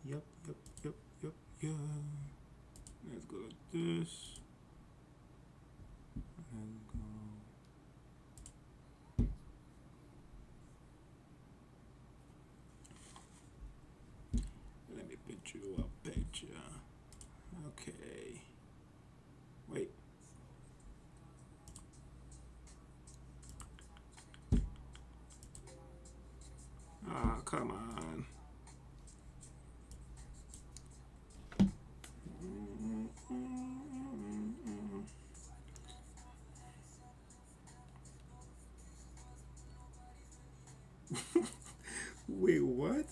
Yep, yep, yep, yep, yeah. Let's go like this. And go. Let me put you a picture. Okay. Wait. Ah, come on. Wait, what?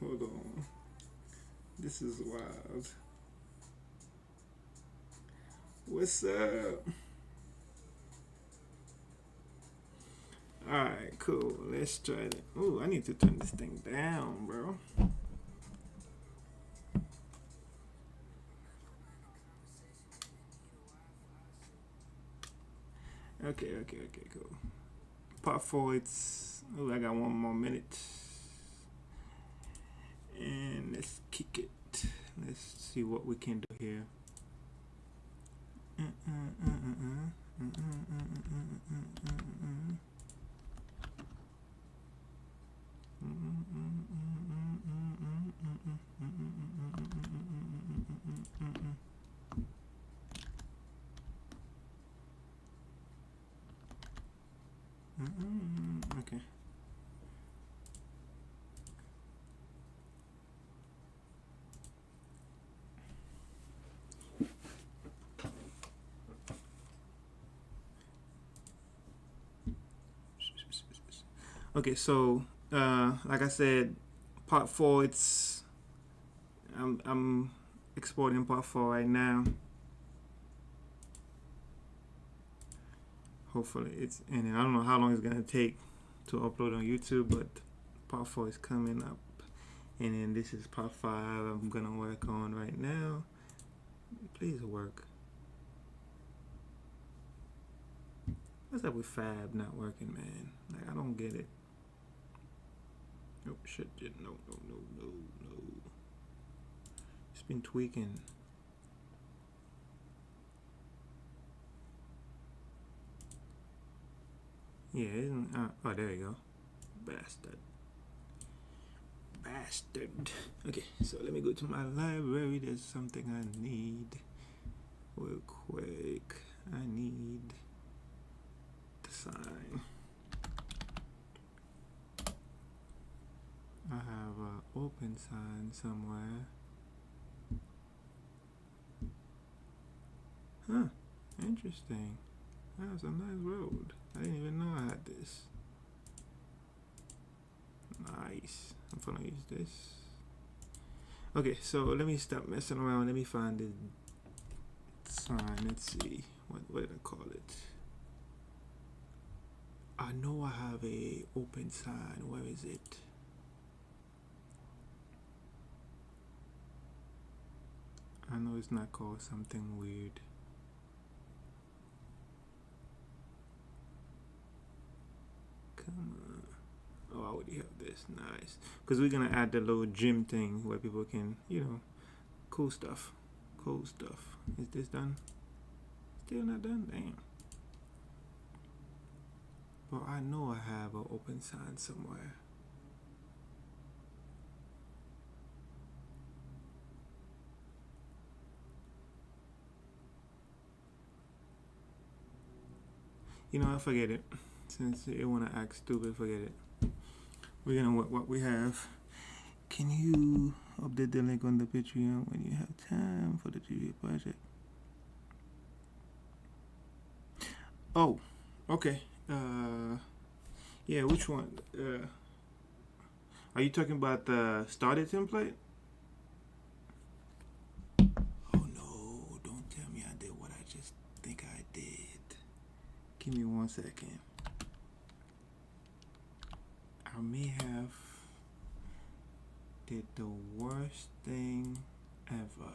Hold on. This is wild. What's up? Alright, cool. Let's try it. Ooh, I need to turn this thing down, bro. Okay, okay, okay, cool. Part 4, it's. Ooh, I got 1 more minute. And let's kick it. Let's see what we can do here. Okay. Okay, so like I said, part 4. I'm exporting part 4 right now. Hopefully it's in. I don't know how long it's gonna take to upload on YouTube, but part 4 is coming up, and then this is part 5. I'm gonna work on right now. Please work. What's up with Fab not working, man? Like, I don't get it. Oh shit! No, no, no, no, no. It's been tweaking. Yeah, isn't, oh, there you go. Bastard. Bastard. Okay, so let me go to my library. There's something I need. Real quick. I need the sign. I have an open sign somewhere. Huh. Interesting. That's a nice road. I didn't even know I had this. Nice. I'm gonna use this. Okay, so let me stop messing around. Let me find the sign. Let's see. What did I call it? I know I have a open sign. Where is it? I know it's not called something weird. Come on. Oh, I already have this. Nice. Because we're going to add the little gym thing where people can, cool stuff. Cool stuff. Is this done? Still not done? Damn. But I know I have an open sign somewhere. I forget it. Since you want to act stupid, forget it. We're going to work what we have. Can you update the link on the Patreon when you have time for the TV project? Oh, okay. Yeah, which one? Are you talking about the starter template? Oh no, don't tell me I did what I just think I did. Give me 1 second. I may have did the worst thing ever.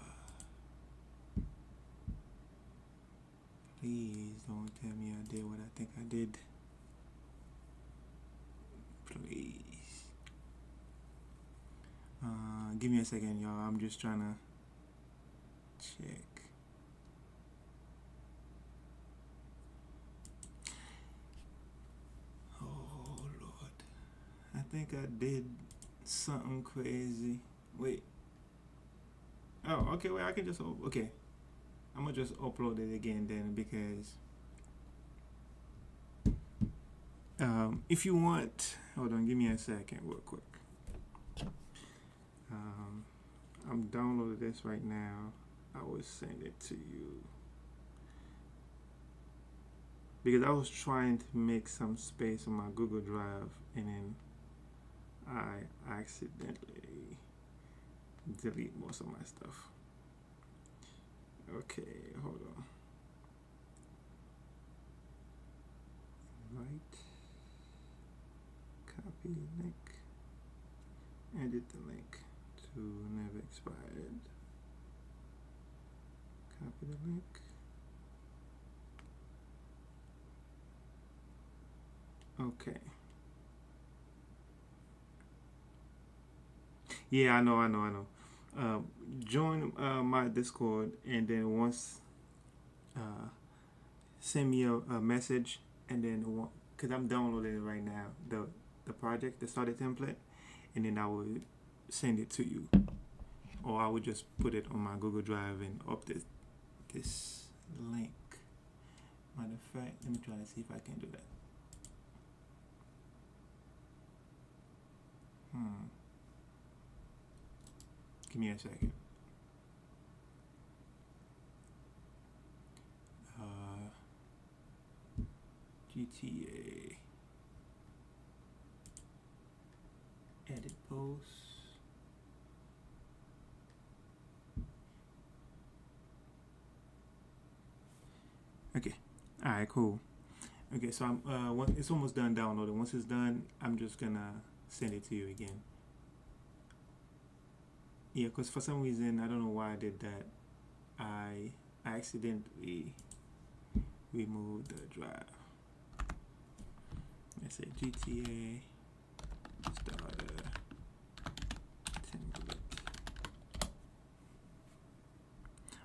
Please don't tell me I did what I think I did. Give me a second, y'all. I'm just trying to check. Oh Lord, I think I did something crazy. Wait. Oh, okay. Wait, I can just okay. I'm gonna just upload it again then, because if you want, hold on, give me a second, real quick. I'm downloading this right now. I will send it to you because I was trying to make some space on my Google Drive, and then I accidentally delete most of my stuff. Okay, hold on. Right, copy link, edit the link to never expired. Copy the link. Okay. Yeah, I know. Join my Discord, and then once send me a message, and then because I'm downloading it right now, the project, the starter template, and then I will send it to you, or I would just put it on my Google Drive and up this link. Matter of fact, let me try to see if I can do that. Give me a second. GTA edit post. Okay. All right. Cool. Okay. So it's almost done downloading. Once it's done, I'm just gonna send it to you again. Yeah, because for some reason I don't know why I did that. I accidentally removed the drive. Let's say GTA starter template.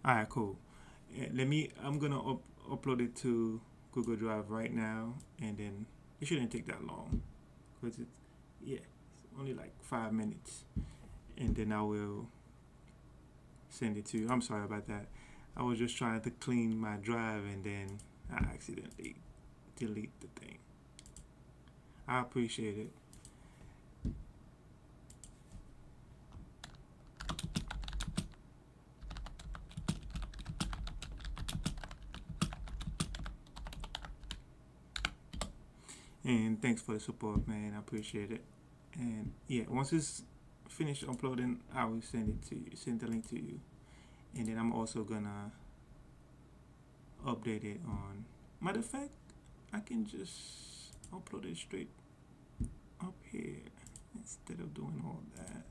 All right, cool. I'm gonna upload it to Google Drive right now, and then it shouldn't take that long, because it's only like 5 minutes, and then I will send it to you. I'm sorry about that. I was just trying to clean my drive, and then I accidentally delete the thing. I appreciate it. And thanks for the support, man. I appreciate it. And yeah, once it's finished uploading, I will send it to you, send the link to you. And then I'm also gonna update it on, matter of fact, I can just upload it straight up here instead of doing all that.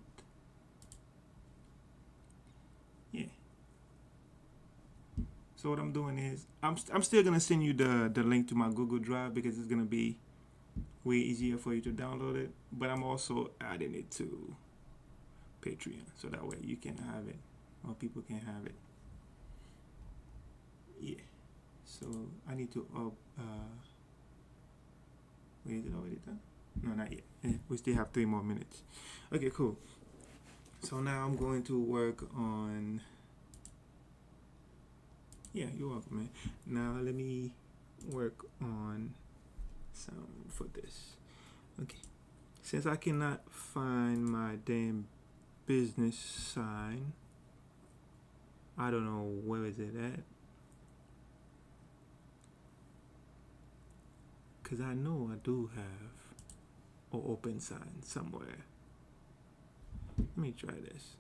Yeah. So what I'm doing is I'm still gonna send you the link to my Google Drive, because it's gonna be way easier for you to download it. But I'm also adding it to Patreon, so that way you can have it, or people can have it. Yeah. So I need to wait, is it already done? No, not yet. We still have 3 more minutes. Okay, cool. So now I'm going to work on. Yeah, you're welcome, man. Now let me work on some for this. Okay. Since I cannot find my damn business sign, I don't know where is it at. Because I know I do have an open sign somewhere. Let me try this.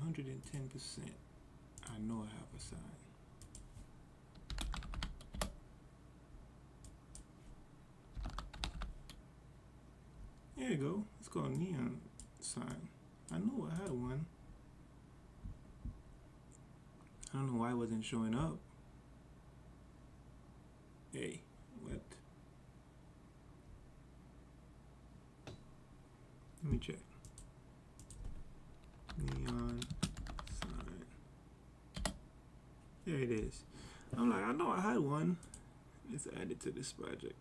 110%. I know I have a sign. There you go. It's called neon sign. I know I had one. I don't know why it wasn't showing up. Hey, what? me check. Neon sign. There it is. I'm like, I know I had one. Let's add it to this project.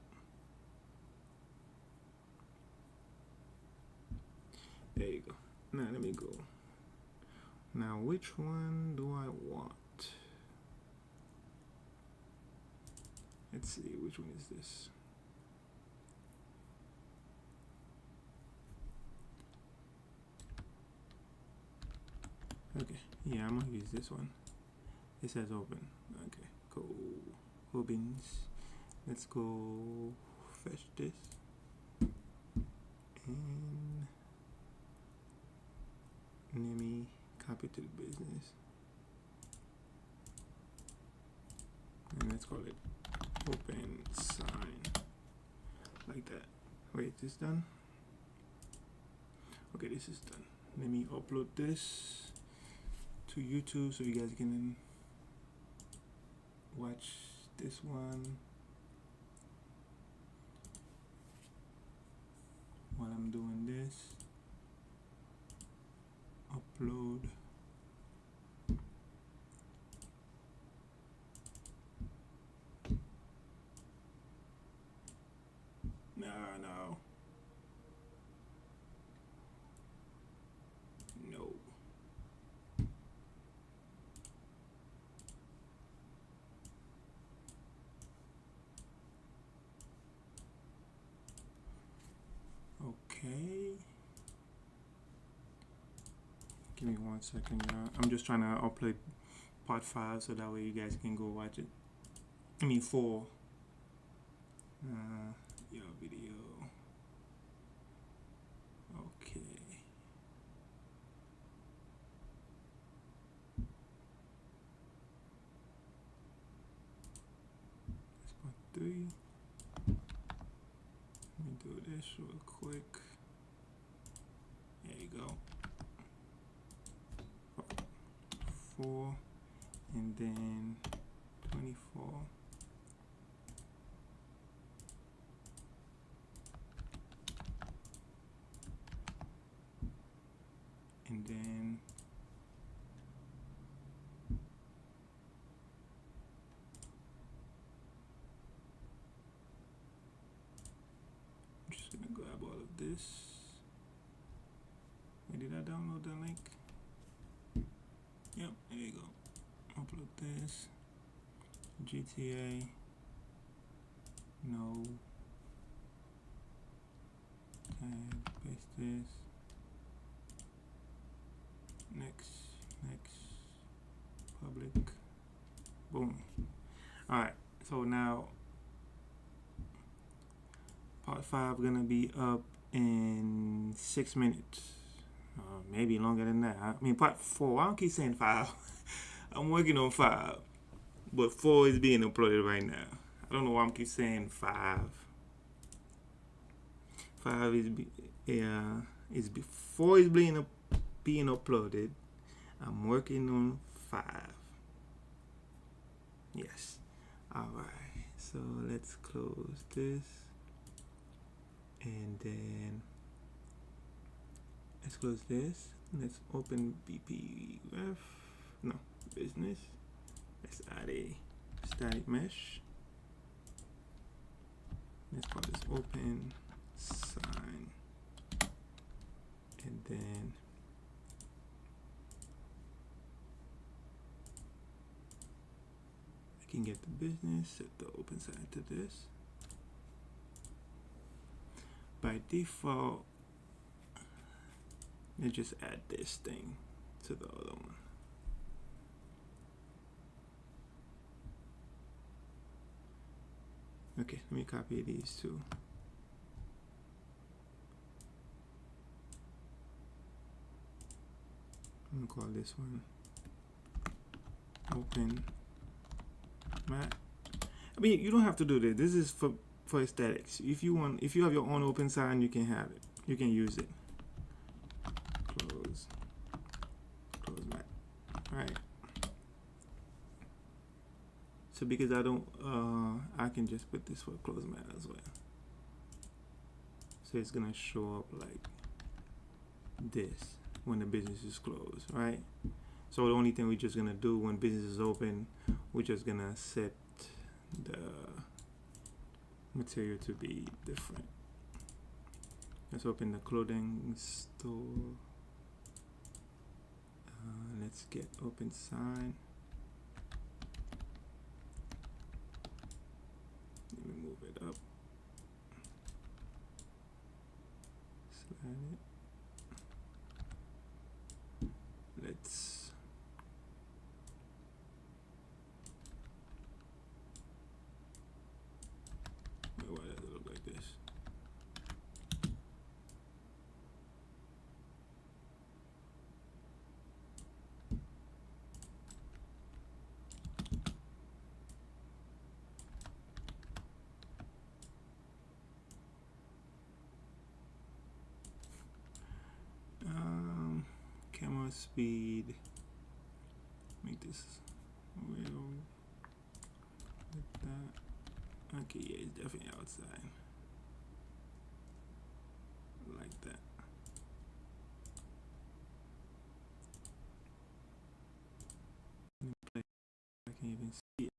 There you go. Now let me go. Now which one do I want? Let's see, which one is this? Okay, yeah, I'm gonna use this one. It says open. Okay, cool. Opens. Let's go fetch this. And let me copy to the business. And let's call it open sign. Like that. Wait, is this done? Okay, this is done. Let me upload this to YouTube so you guys can watch this one while I'm doing this. Upload. No. Okay. Give me 1 second, y'all. I'm just trying to upload part 5 so that way you guys can go watch it. I mean 4. Your video. Okay. That's part 3. Let me do this real quick. There you go. 4 and then 24. And then I'm just gonna grab all of this. Wait, did I download the link? Yep, there you go. Upload this. GTA. No. Tag, paste this. Next, public. Boom. Alright, so now part 5 gonna be up in 6 minutes. Maybe longer than that. I mean part 4. I don't keep saying 5. I'm working on 5. But 4 is being uploaded right now. I don't know why I keep saying 5. 5 is before it's being uploaded. I'm working on 5. Yes. Alright. So let's close this. And then let's close this. Let's open BPF. No, business. Let's add a static mesh. Let's call this open sign. And then I can get the business, set the open sign to this. By default, let's just add this thing to the other one. Okay, let me copy these two. I'm gonna call this one open mat. I mean, you don't have to do this. This is for aesthetics. If you have your own open sign, you can have it. You can use it. Close mat. All right. So because I don't, I can just put this for close mat as well. So it's gonna show up like this when the business is closed, right? So the only thing we're just gonna do when business is open, we're just gonna set the material to be different. Let's open the clothing store. Let's get open sign. Let me move it up. Slide it. Let's why does it look like this? Camera speed. Make this real with that. Okay, yeah, it's definitely outside. Like that. I can even see it.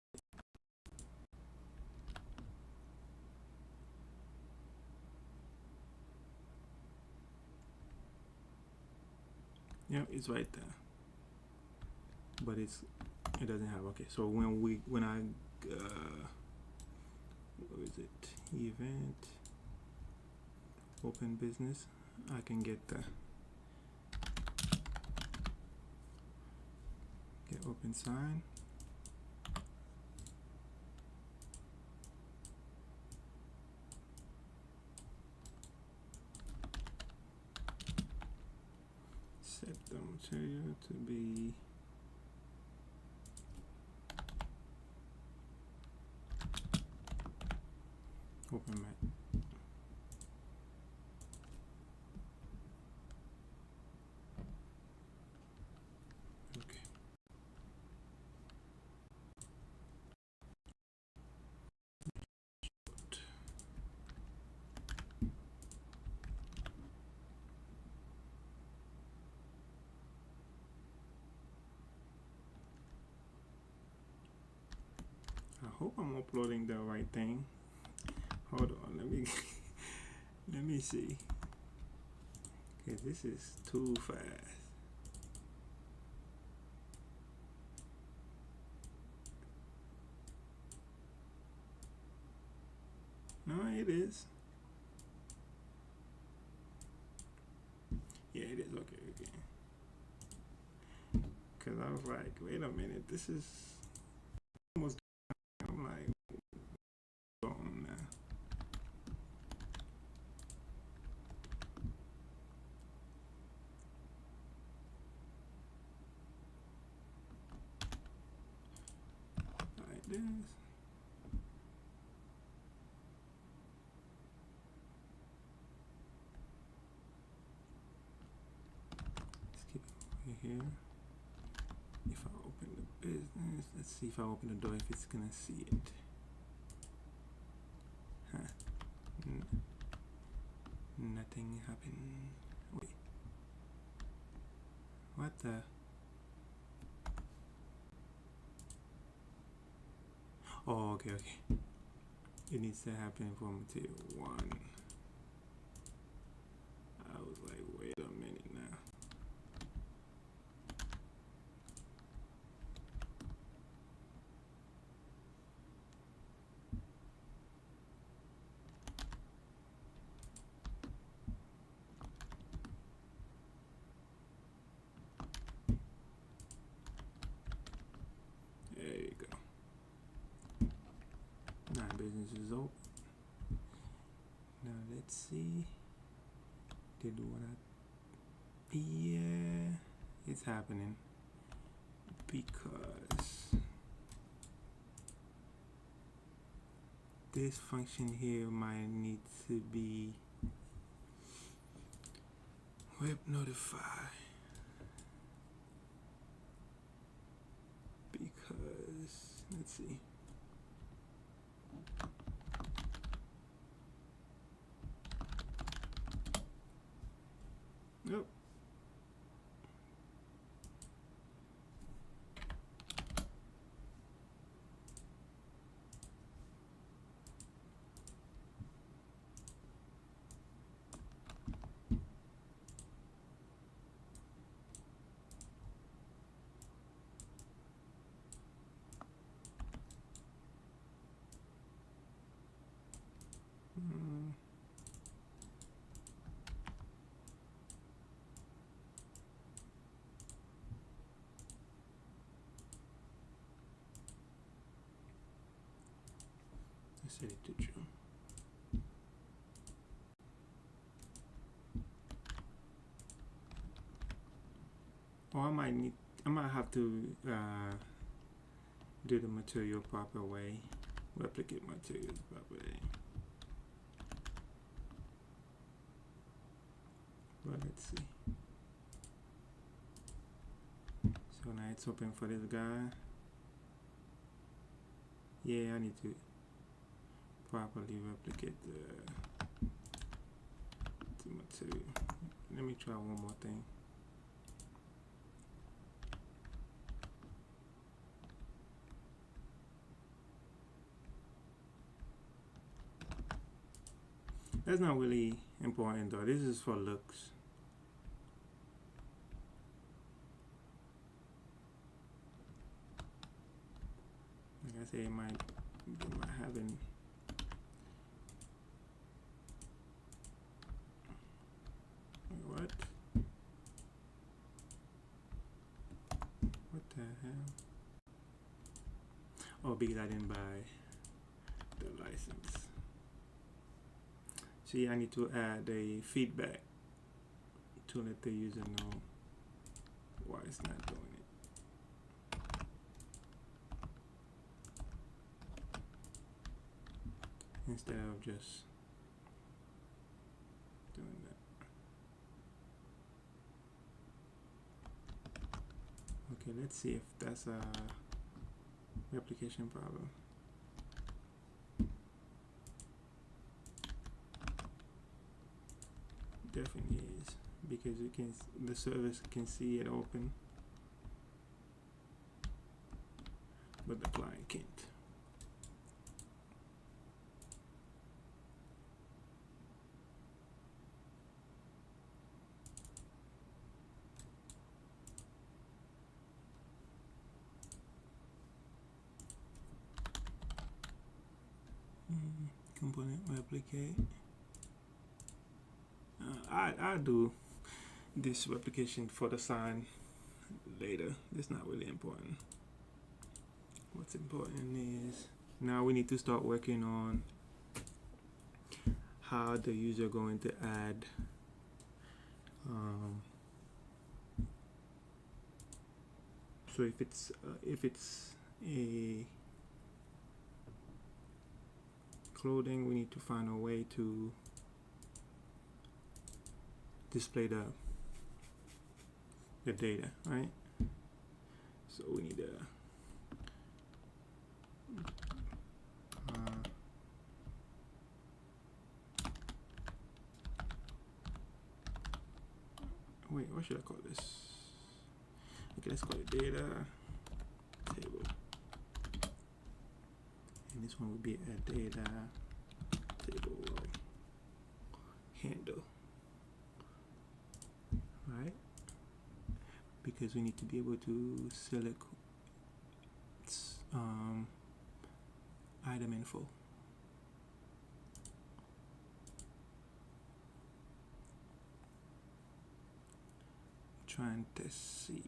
Yeah, it's right there. But it doesn't have, okay, so when I what is it, event, open business, I can get open sign, set the material to be open mat. Okay. I hope I'm uploading the right thing. Hold on, let me let me see. Okay, this is too fast. No, it is. Yeah, it is. Okay, okay. Cause I was like, wait a minute, this is almost. I'm like, on now. Like this. Let's keep it over here. If I open the business, let's see if I open the door if it's gonna see it. Huh. Nothing happened. Wait. What the? Oh, okay, okay. It needs to happen for material 1. I was like, wait a minute now. There you go. Now business is open. Now let's see. Did what yeah, it's happening because this function here might need to be web notify because let's see. Nope, set it to true. Or I might have to do the material proper way, replicate materials properly. But let's see. So now it's open for this guy. Yeah, I need to properly replicate the material. Let me try one more thing. That's not really important though. This is for looks. Like I say, it might having what? What the hell? Oh, because I didn't buy the license. See, I need to add a feedback to let the user know why it's not doing it. Instead of just doing that. Okay, let's see if that's a replication problem. Definitely is, because you can, the service can see it open, but the client can't. Component replicate. I do this replication for the sign later. It's not really important. What's important is now we need to start working on how the user going to add so if it's a clothing, we need to find a way to display the data, right? So we need a wait, what should I call this? Okay, let's call it data table, and this one would be a data table handle, right? Because we need to be able to select item info. Trying to see,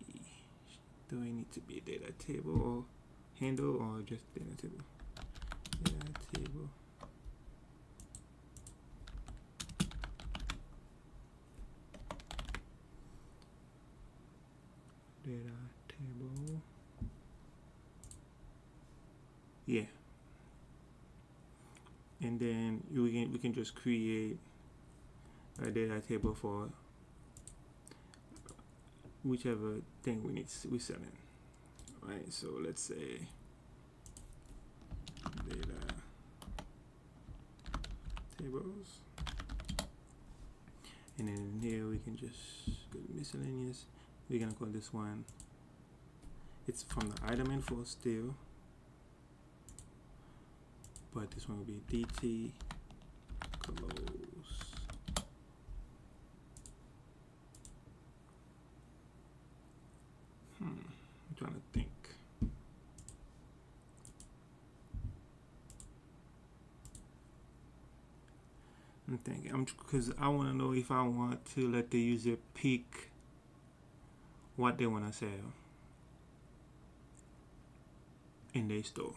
do I need to be a data table or handle or just data table? Data table. Data table. Yeah. And then we can just create a data table for whichever thing we selling, right? So let's say data tables, and then here we can just go to miscellaneous. We're gonna call this one, it's from the item info still, but this one will be DT close. I'm trying to think. I'm thinking, because I want to know if I want to let the user pick what they want to sell in their store.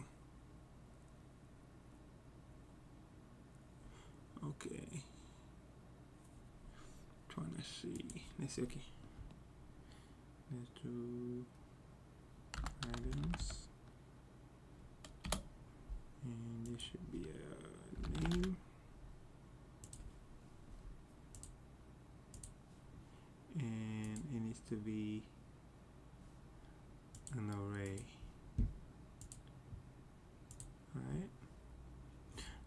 Okay. Trying to see. Let's see. Okay. Let's do items, and this should be a name, and it needs to be an array. Alright,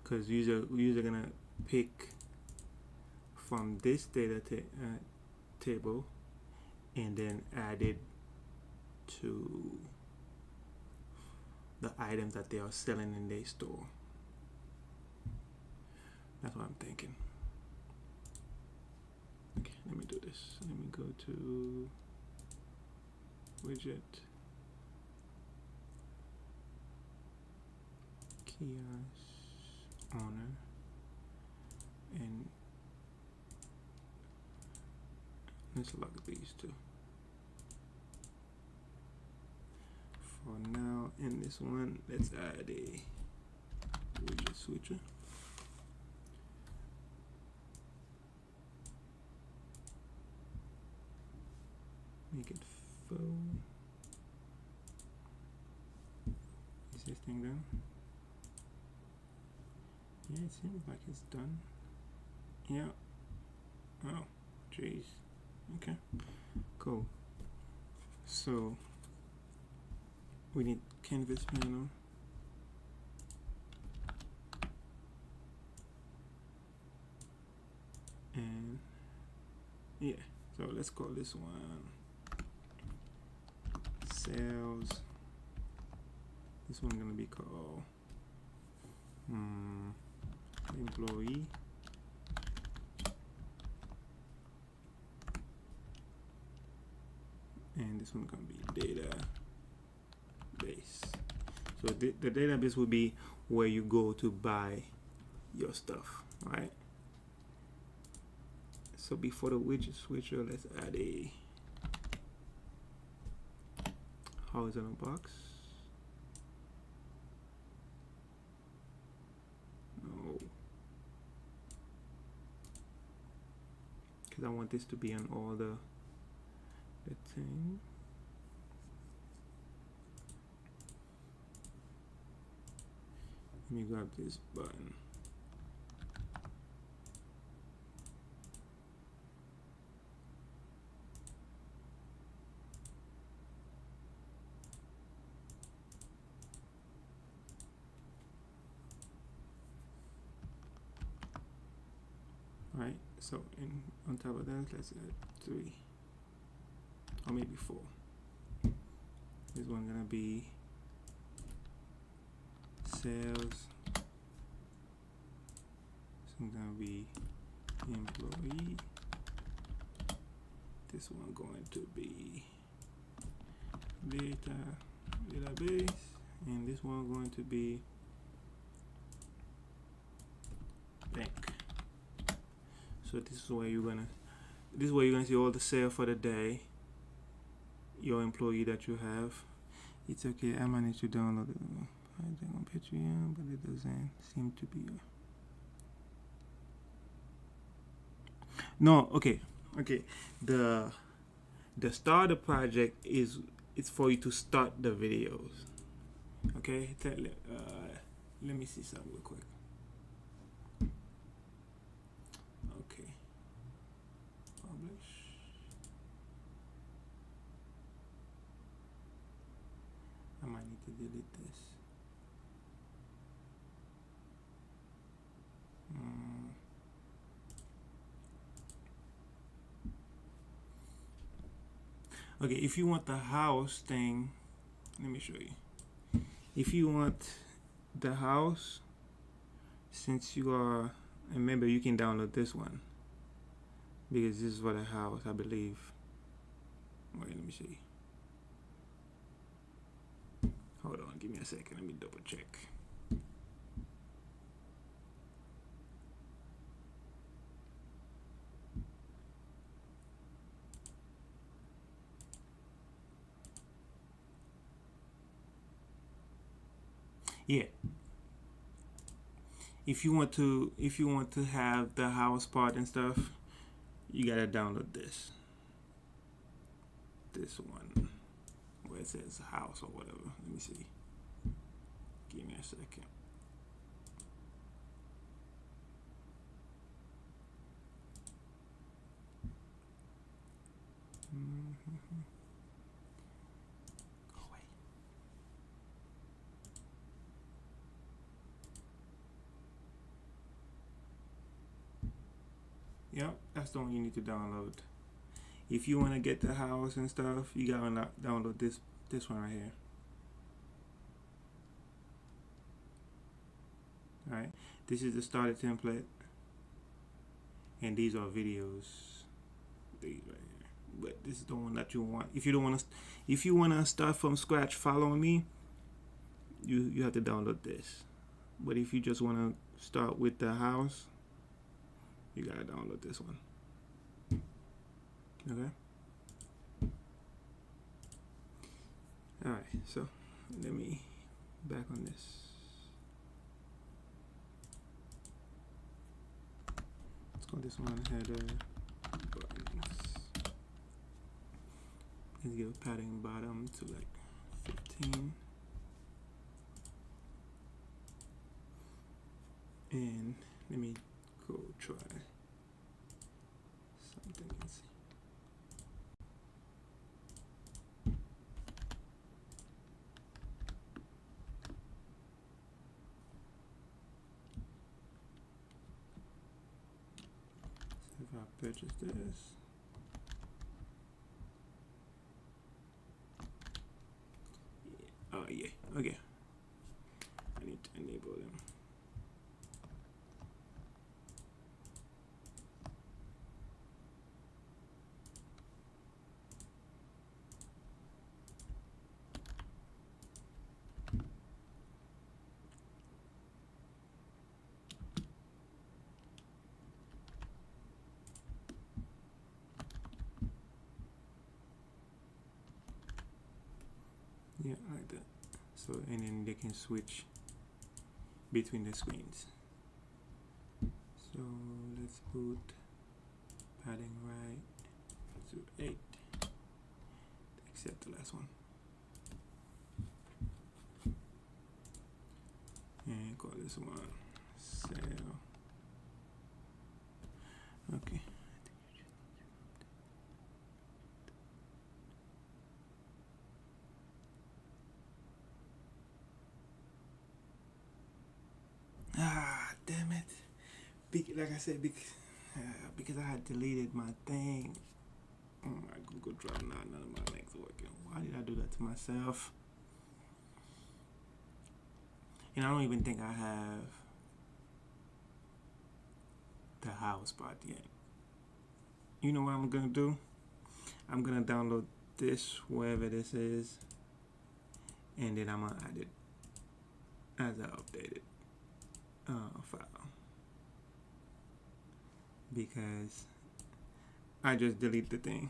because user gonna pick from this data table and then add it to the items that they are selling in their store. That's what I'm thinking. Okay, let me do this. Let me go to widget, kiosk owner, and let's log these two. For now, in this one, let's add a widget switcher. Make it full. Is this thing done? Yeah, it seems like it's done. Yeah. Oh, jeez. Okay, cool. So we need canvas panel. And yeah, so let's call this one sales. This one gonna be called employee. And this one gonna be database. So the database will be where you go to buy your stuff, right? So before the widget switcher, let's add a horizontal box. No, because I want this to be on all the thing. Let me grab this button. Alright, so on top of that, let's add 3 or maybe 4. This one gonna be sales. This one gonna be employee. This one going to be database, and this one going to be bank. So this is where you're gonna see all the sale for the day, your employee that you have. It's okay, I managed to download it on Patreon, but it doesn't seem to be no. Okay, the starter project is it's for you to start the videos. Okay, let me see something real quick. Okay, publish. I might need to delete this. Okay, if you want the house thing, let me show you. If you want the house, since you are a member, you can download this one because this is for the house, I believe. Wait, let me see. Hold on, give me a second. Let me double check. Yeah. if you want to have the house part and stuff, you gotta download this one where it says house or whatever. Let me see. Give me a second. Go away. Yep, that's the one you need to download. If you want to get the house and stuff, you gotta download this one right here. All right, this is the starter template, and these are videos. These right here. But this is the one that you want. If you want to start from scratch following me, you have to download this. But if you just want to start with the house, you gotta download this one. Okay. All right. So let me back on this. Let's call this one header buttons. Let's give padding bottom to like 15. And let me go try something and see. So if I purchase this, oh yeah, okay. I need to enable them. Yeah, like that. So, and then they can switch between the screens. So let's put padding right to 8, except the last one. And call this one sale. Okay. Ah, damn it. Like I said, because I had deleted my thing. Oh, my Google Drive, none of my links are working. Why did I do that to myself? And I don't even think I have the house part yet. You know what I'm gonna do? I'm gonna download this, wherever this is, and then I'm gonna add it as I updated file, because I just delete the thing.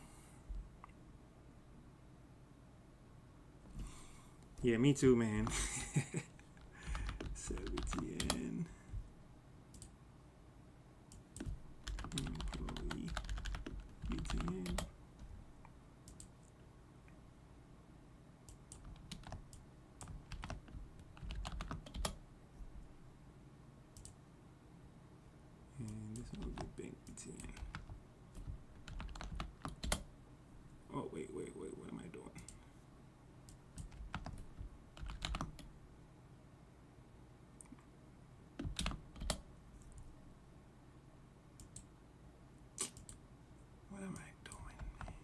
Yeah, me too, man. 70N employee BTN. And this one will be bank BTN. Oh, wait, what am I doing? What am I doing, man?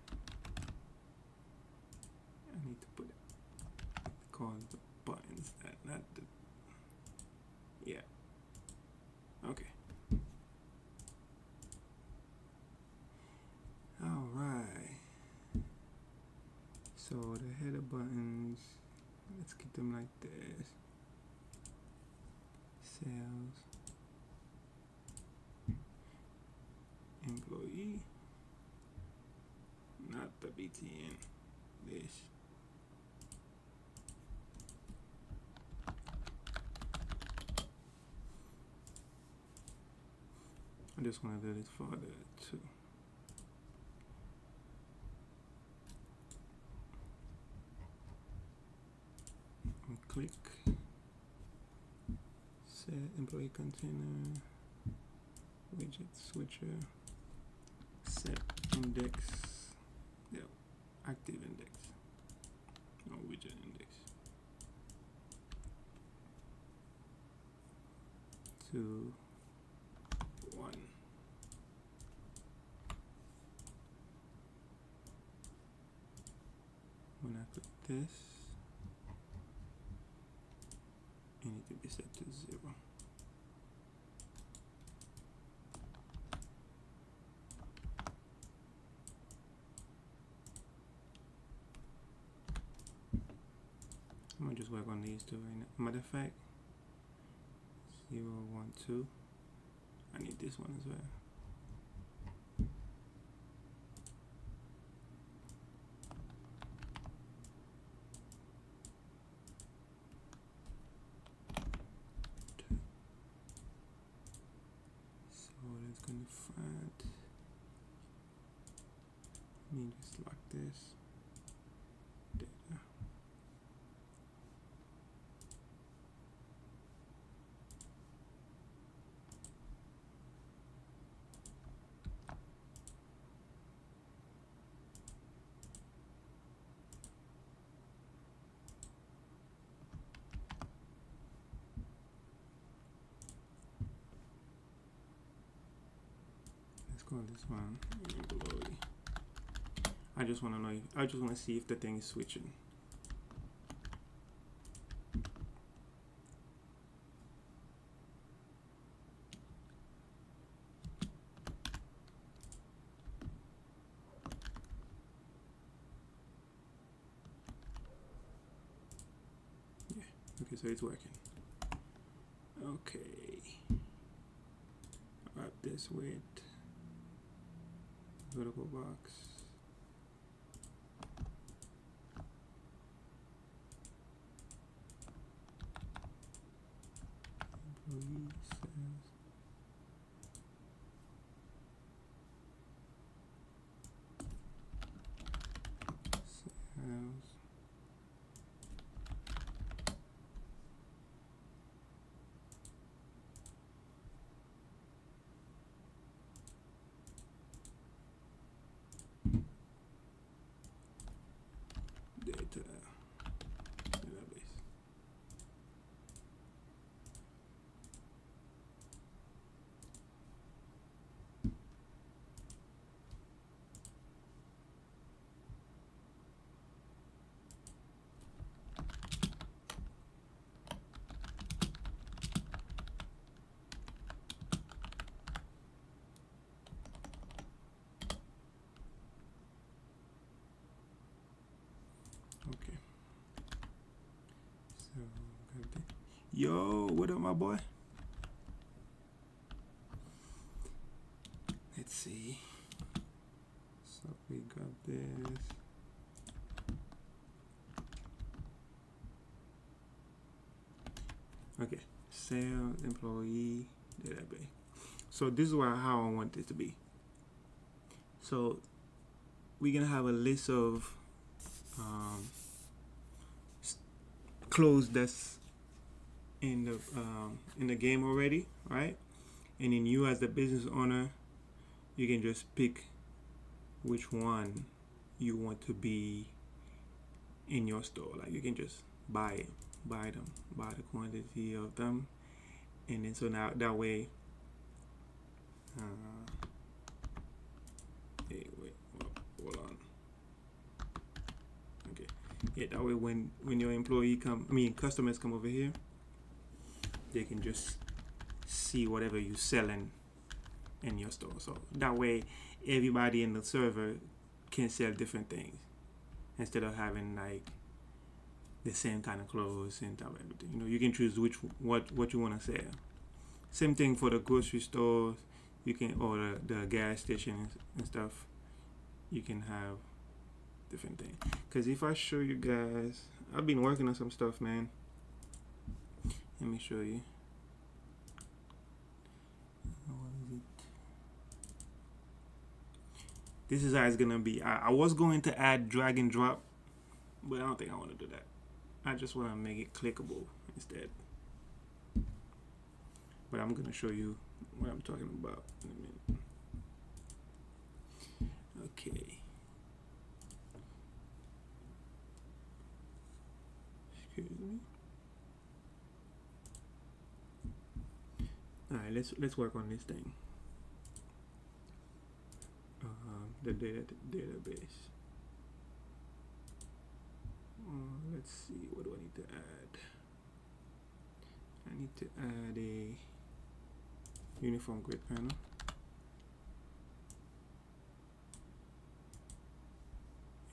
I need to put it, call the buttons, not the, yeah, okay. All right. So the header buttons, let's keep them like this. Sales, employee, not the BTN, this. I just want to do this further too. And click set employee container widget switcher set index, yeah, active index, no widget index to 1. When I click this, it needs to be set to 0. I'm gonna just work on these two right now. Matter of fact, 0, 1, 2. I need this one as well. So that's gonna find. Let me just lock this. Data. Let's call this one employee. I just want to know. I just want to see if the thing is switching. Yeah. Okay, so it's working. Okay. Wrap this with vertical box. Employee sales. Sales. Data. Database. Okay. So got that. Yo, what up, my boy? Let's see. So we got this. Okay, sales employee database. So this is how I want it to be. So we're gonna have a list of clothes that's in the game already, right? And then you as the business owner, you can just pick which one you want to be in your store. Like you can just buy them, buy the quantity of them, and then so now that way. Hey, wait, hold on. Okay, yeah, that way when your customers come over here, they can just see whatever you're selling in your store. So that way everybody in the server can sell different things instead of having like the same kind of clothes, same type of everything. You know, you can choose what you want to sell. Same thing for the grocery stores. You can order the gas stations and stuff. You can have different things. Because if I show you guys, I've been working on some stuff, man. Let me show you. What is it? This is how it's gonna be. I was going to add drag and drop, but I don't think I want to do that. I just want to make it clickable instead. But I'm gonna show you what I'm talking about in a minute. Okay. Excuse me. All right, let's work on this thing. The database. Let's see. What do I need to add? I need to add a uniform grid panel.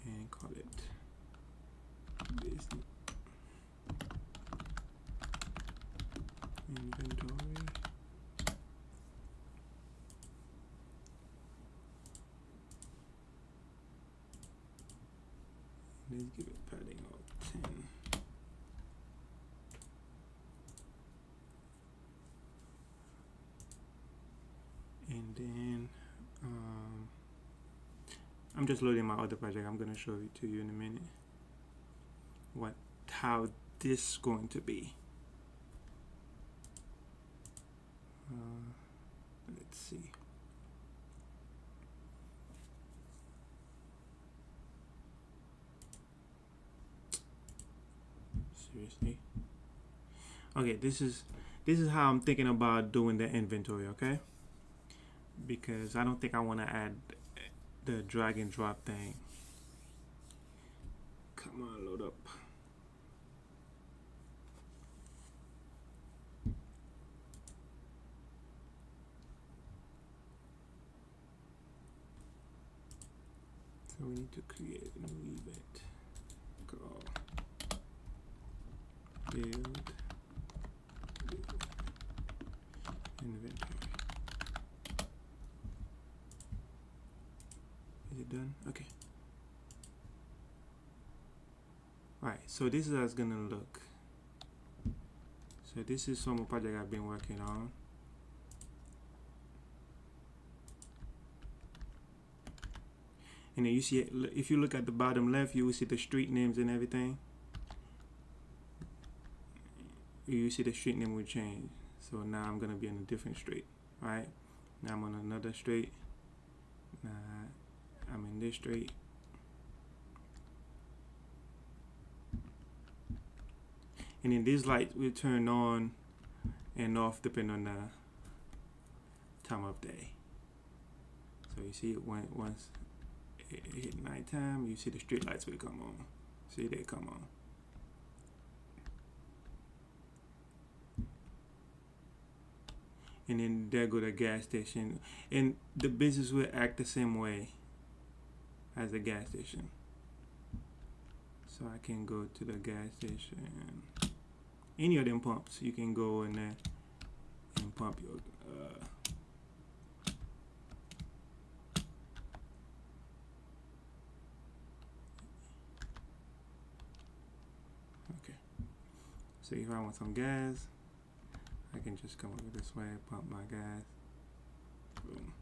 And call it business inventory. Let's give it padding of 10. And then I'm just loading my other project. I'm gonna show it to you in a minute how this is going to be. Let's see. Seriously. Okay, this is how I'm thinking about doing the inventory, okay? Because I don't think I want to add the drag and drop thing. Come on, load up. So we need to create a new event called build inventory. Is it done? Okay. Alright, so this is how it's gonna look. So this is some project I've been working on. And then you see, if you look at the bottom left, you will see the street names and everything. You see the street name will change. So now I'm gonna be on a different street, right? Now I'm on another street. Now I'm in this street. And then these lights will turn on and off depending on the time of day. So you see it once it hit nighttime, you see the street lights will come on. See, they come on. And then there go the gas station, and the business will act the same way as the gas station. So I can go to the gas station, any of them pumps. You can go in there and pump your okay. So if I want some gas, I can just come over this way, pump my gas. Boom.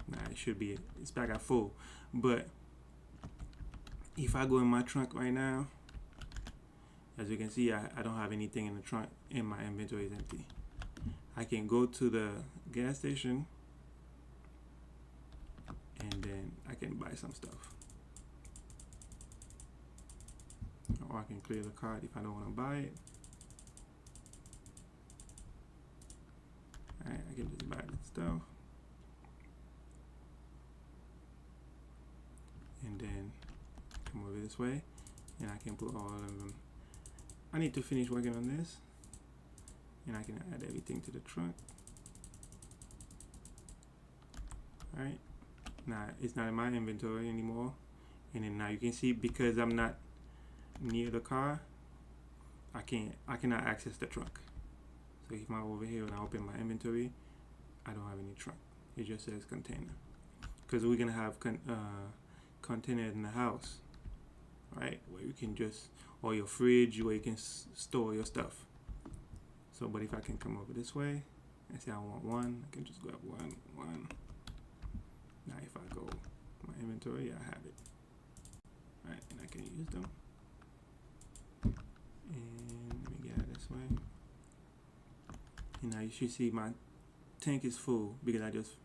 Now it should be, it's back at full. But if I go in my trunk right now, as you can see, I don't have anything in the trunk, and my inventory is empty. I can go to the gas station and then I can buy some stuff. Or I can clear the cart if I don't want to buy it. Alright, I can just buy that stuff. And then come over this way and I can put all of them. I need to finish working on this and I can add everything to the trunk. Alright, now it's not in my inventory anymore. And then now you can see, because I'm not near the car, I cannot access the trunk. So if I'm over here and I open my inventory, I don't have any trunk. It just says container, because we're gonna have container in the house, right? Where you can just, or your fridge, where you can store your stuff. So, but if I can come over this way and say I want one, I can just grab one. Now if I go my inventory. I have it. Alright, and I can use them. And let me get out this way. And now you should see my tank is full because I just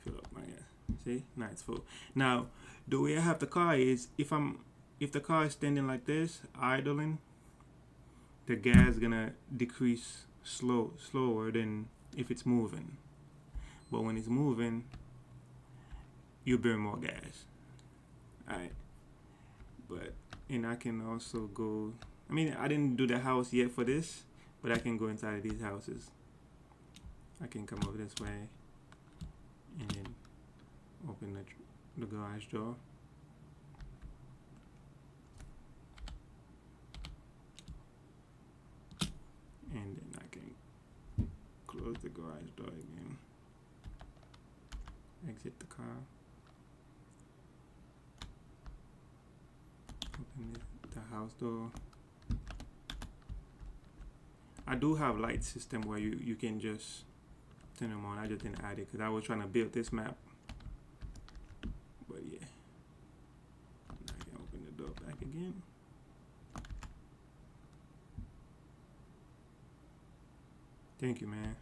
filled up my gas. See? Now it's full. Now the way I have the car is if the car is standing like this, idling, the gas is gonna decrease slower than if it's moving. But when it's moving, you burn more gas. Alright. But and I can also go, I mean I didn't do the house yet for this, but I can go inside of these houses. I can come over this way and then open the garage door. And then I can close the garage door again. Exit the car. Open the house door. I do have light system where you can just turn them on. I just didn't add it because I was trying to build this map. But yeah. Now I can open the door back again. Thank you, man.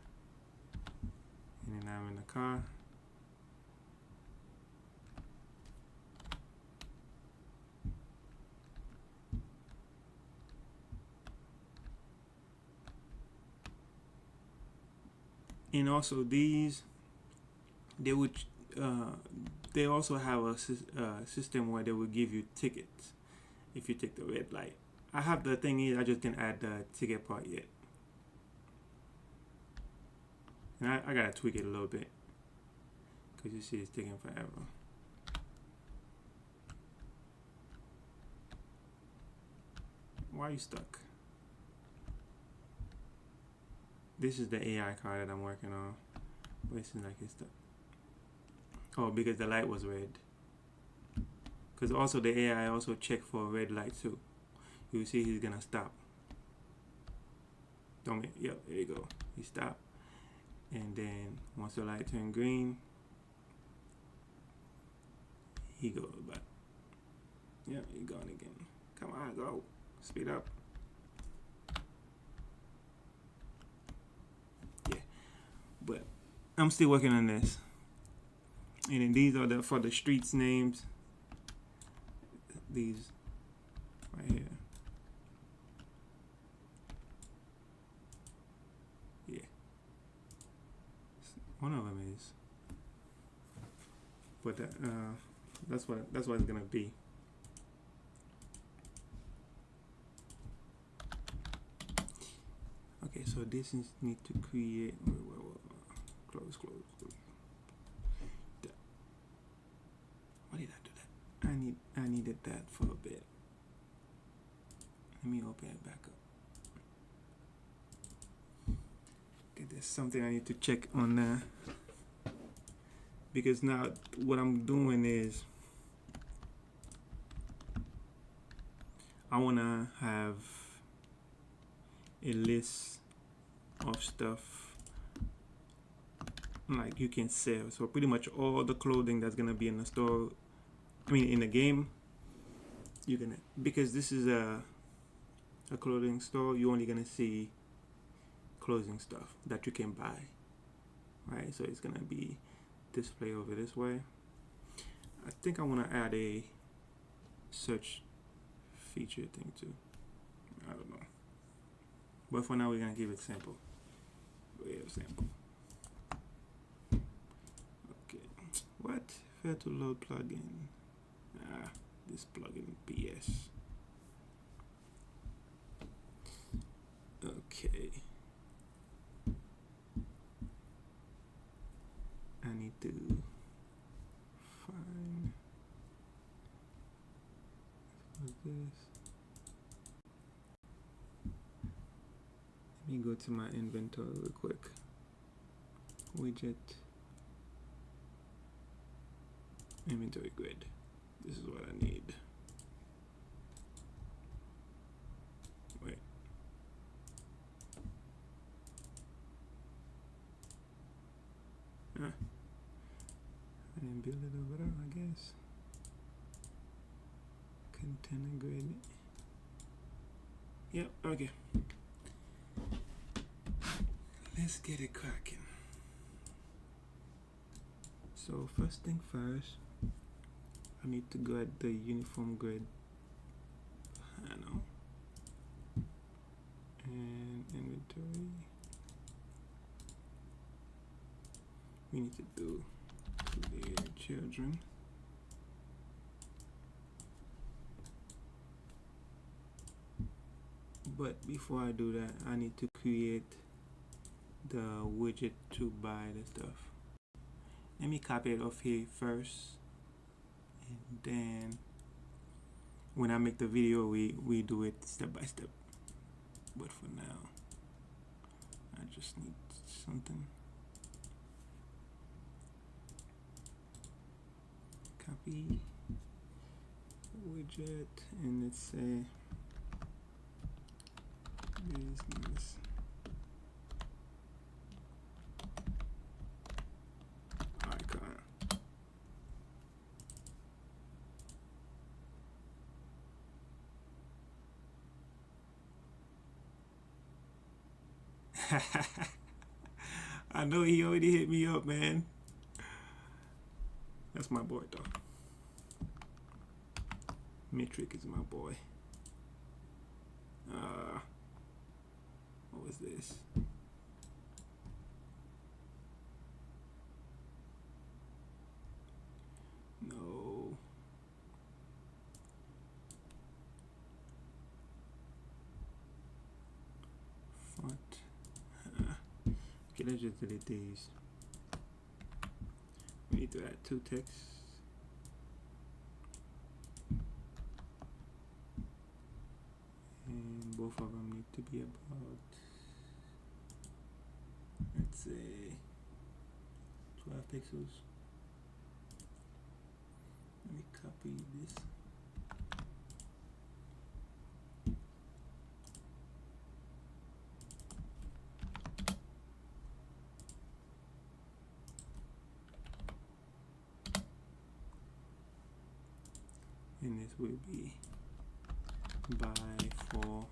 And then I'm in the car. And also these, they would, they also have a system where they will give you tickets if you take the red light. I have the thing is I just didn't add the ticket part yet. And I gotta tweak it a little bit because you see it's taking forever. Why are you stuck? This is the AI car that I'm working on. But it seems like it's stuck. Oh, because the light was red. Because also the AI also check for a red light too. You see he's gonna stop. Don't get, yep, there you go. He stopped. And then once the light turn green, he goes back. Yep, he gone again. Come on, go. Speed up. Yeah. But I'm still working on this. And then these are for the streets names. These right here. Yeah. One of them is. But that's what it's gonna be. Okay, so this is need to create. Close. Why did I do that? I needed that for a bit. Let me open it back up. Okay, there's something I need to check on there. Because now what I'm doing is I wanna have a list of stuff like you can sell. So pretty much all the clothing that's gonna be in the store, I mean in the game, you're gonna, because this is a clothing store, you're only gonna see clothing stuff that you can buy, right? So it's gonna be display over this way. I think I want to add a search feature thing too. I don't know, but for now we're gonna give it sample. Sample. Okay. What? Fail to load plugin. This plugin BS. Okay. I need to find what's this. Let me go to my inventory real quick. Widget, inventory grid. This is what I need. Wait. I didn't build it over there, I guess. Antenna grid. Yep, okay. Let's get it cracking. So first thing first, I need to go at the uniform grid panel and inventory. We need to do clear children. But before I do that, I need to create the widget to buy the stuff. Let me copy it off here first, and then when I make the video, we do it step by step. But for now, I just need something. Copy widget, and let's say business. Icon. I know he already hit me up, man. That's my boy, though. Metric is my boy. What was this? No. Font. Okay, let's just delete these. We need to add 2 texts. And both of them need to be about, let's say, 12 pixels. Let me copy this. And this will be buy for,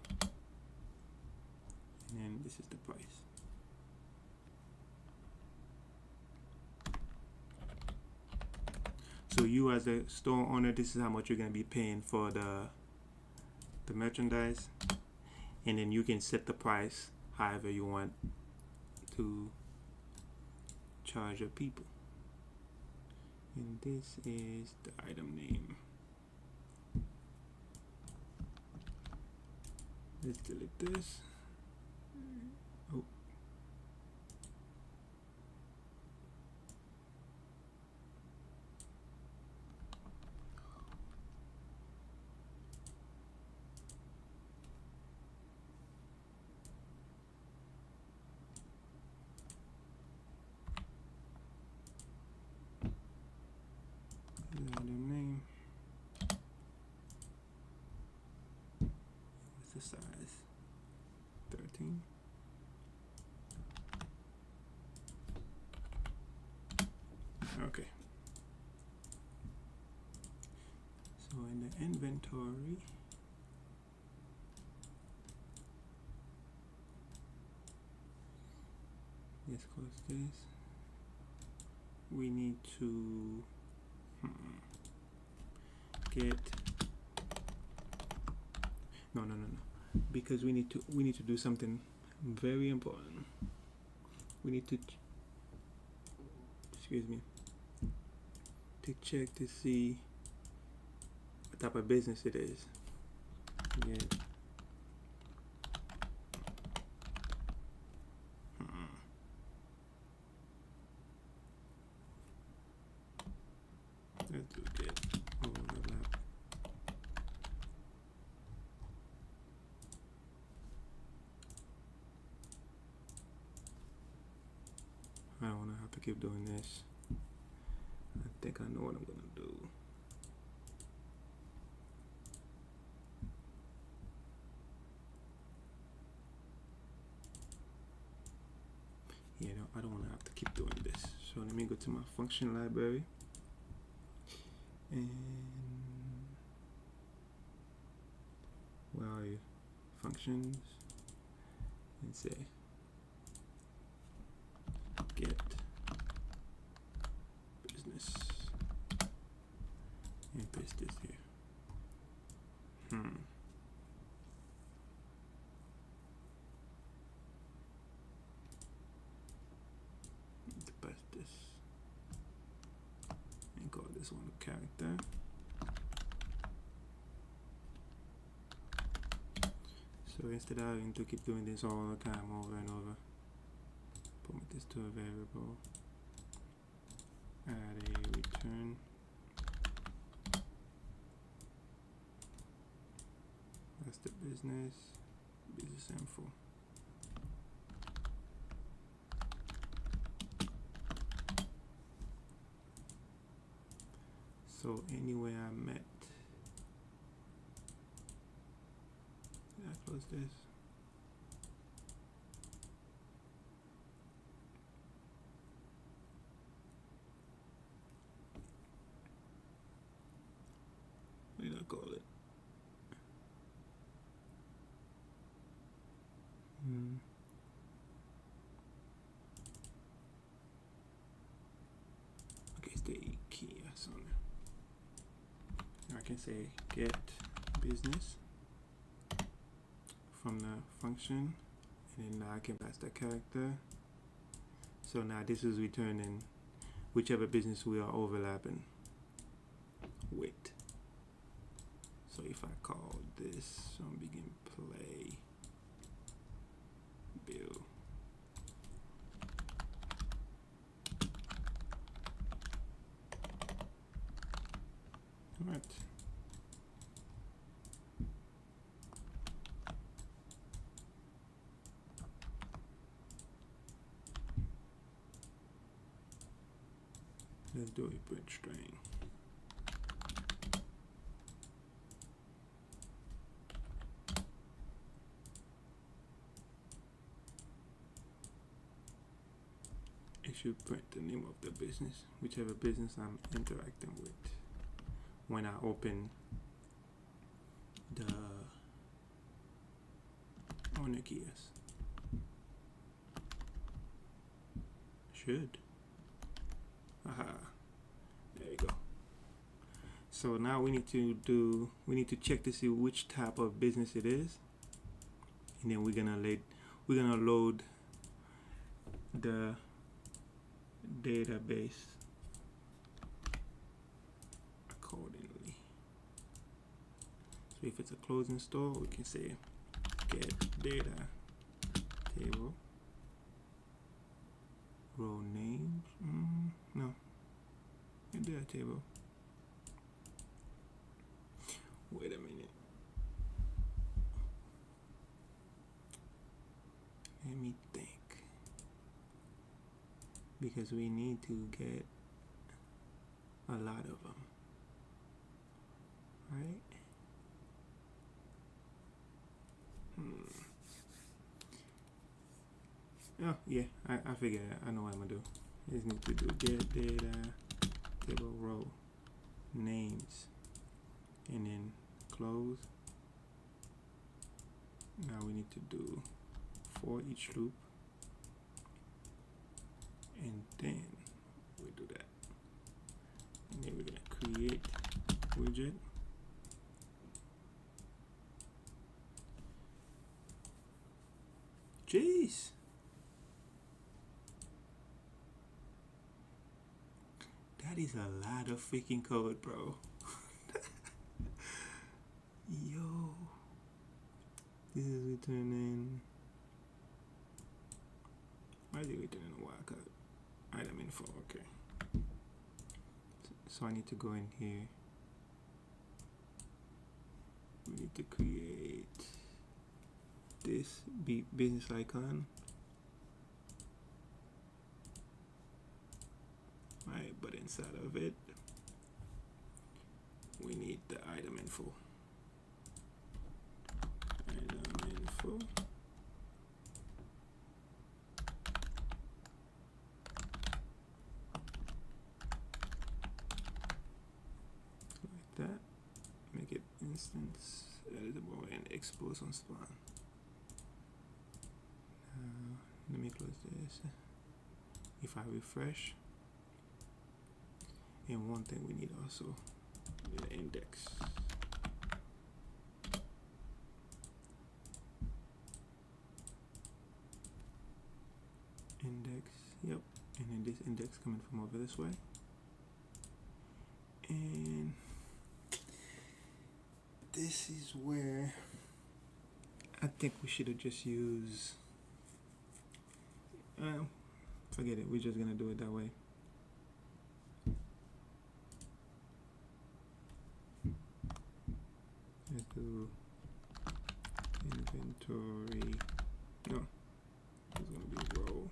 and then this is the price. So you as a store owner, this is how much you're going to be paying for the merchandise, and then you can set the price however you want to charge your people. And this is the item name. Let's delete this. Oh. Item name. What's the size? 13. Okay. So in the inventory, let's close this. We need to get no, because we need to do something very important. We need to to check to see what type of business it is. Get let's do get overlap. I don't want to have to keep doing this. I think I know what I'm gonna do. Yeah, no, I don't want to have to keep doing this. So let me go to my function library, and where are you? Functions, and say get business, and paste this here. Need to paste this and call this one a character. So instead of having to keep doing this all the time over and over, put this to a variable, add a return, that's the business info. So anywhere I met, I close this. What did I call it? Okay, it's the key. That's on there. I can say get business from the function, and then now I can pass the character. So now this is returning whichever business we are overlapping with. So if I call this from begin play bill, all right. Let's do a print string. It should print the name of the business, whichever business I'm interacting with when I open the owner keys. Should. Aha. There you go. So now we need to check to see which type of business it is, and then we're gonna load the database accordingly. So if it's a clothing store, we can say get data table row names. No, get data table. Wait a minute. Let me think. Because we need to get a lot of them, right? Oh yeah, I figured it. I know what I'm gonna do. Just need to do get data table row names and then close. Now we need to do for each loop, and then we do that, and then we're gonna create widget. Jeez. That is a lot of freaking code, bro. Yo. This is returning. Why is it returning a wildcard? Item info, okay. So I need to go in here. We need to create this business icon. Right, but inside of it, we need the item info. Item info. Like that. Make it instance editable and expose on spawn. Let me close this. If I refresh, and one thing we need also the index. Index, yep, and then this index coming from over this way. And this is where I think we should have just used, forget it, we're just gonna do it that way. Let's do inventory, no, it's gonna be row.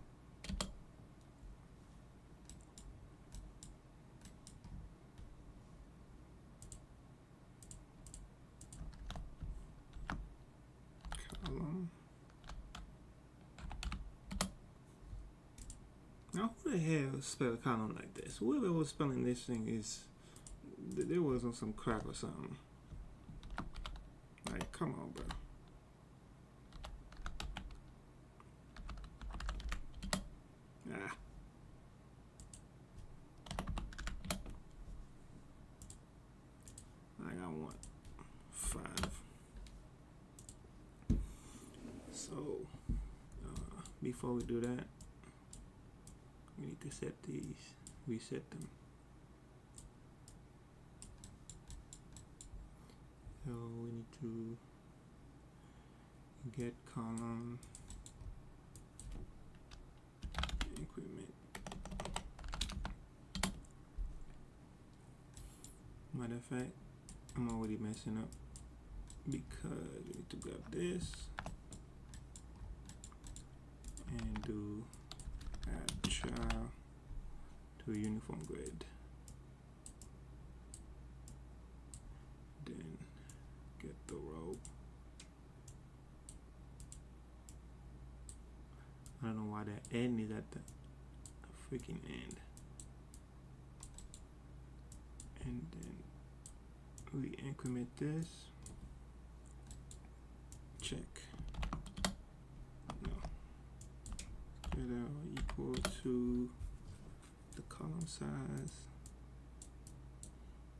Now, who the hell spelled a column like this? Whoever was spelling this thing is, there was on some crack or something. Like, come on, bro. Ah. Like, I want 5. So, before we do that, we need to set these, reset them. So we need to get column, increment. Matter of fact, I'm already messing up because we need to grab this and do add child to a uniform grid. Then get the row. I don't know why that end is at the freaking end. And then we increment this. Check. No. Scalar equal to the column size.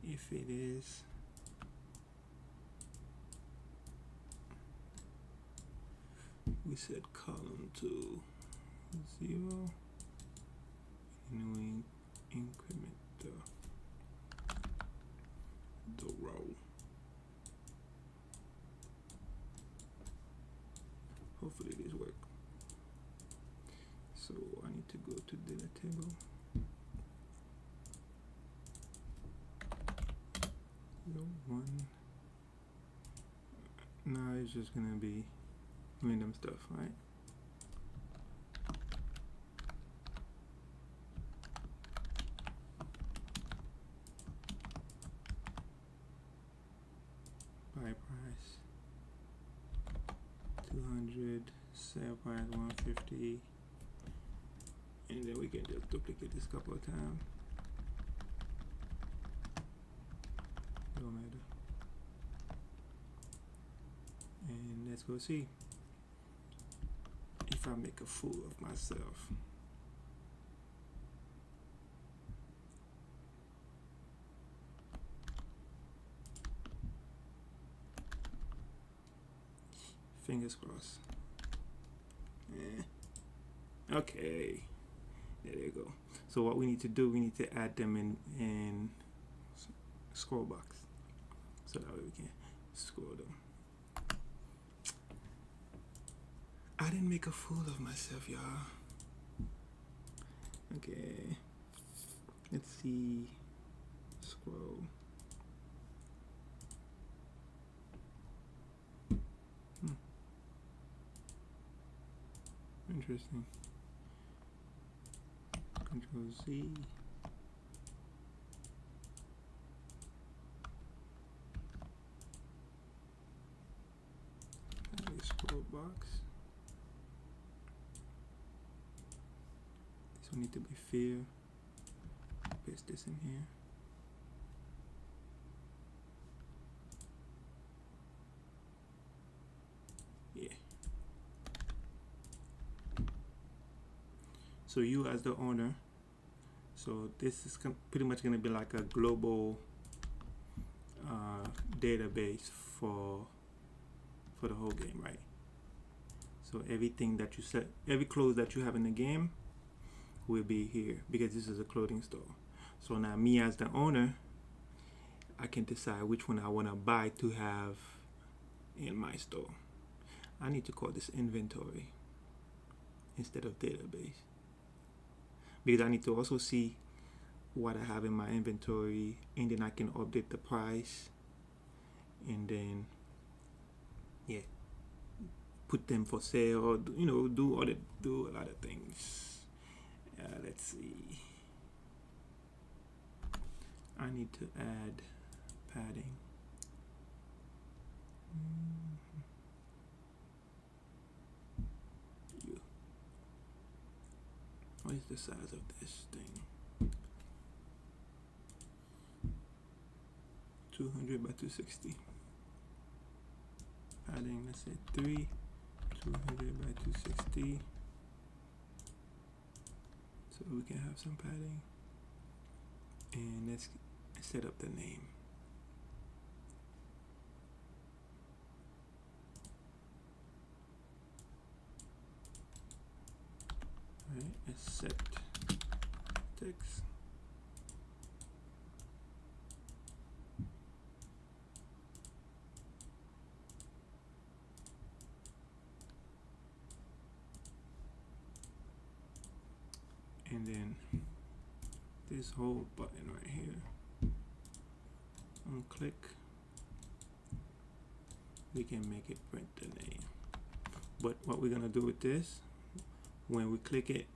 If it is we set column to 0 and we increment the row. Hopefully this works. So I need to go to data table. One. Now it's just gonna be random stuff, right? Buy price 200, sell price 150, and then we can just duplicate this a couple of times. Don't matter. And let's go see if I make a fool of myself. Fingers crossed. Okay, there you go. So what we need to do, we need to add them in scroll box, so that way we can scroll them. I didn't make a fool of myself, y'all. Okay, let's see. Scroll. Interesting. Control Z. Scroll box. This will need to be fair. Paste this in here. So you as the owner, so this is pretty much going to be like a global database for the whole game, right? So everything that you set, every clothes that you have in the game will be here because this is a clothing store. So now me as the owner, I can decide which one I want to buy to have in my store. I need to call this inventory instead of database because I need to also see what I have in my inventory, and then I can update the price, and then put them for sale, or do a lot of things. Let's see. I need to add padding. What is the size of this thing? 200 by 260. Padding, let's say 3, 200 by 260. So we can have some padding. And let's set up the name. Alright, accept text. And then this whole button right here, unclick, we can make it print the name. But what we're gonna do with this, when we click it,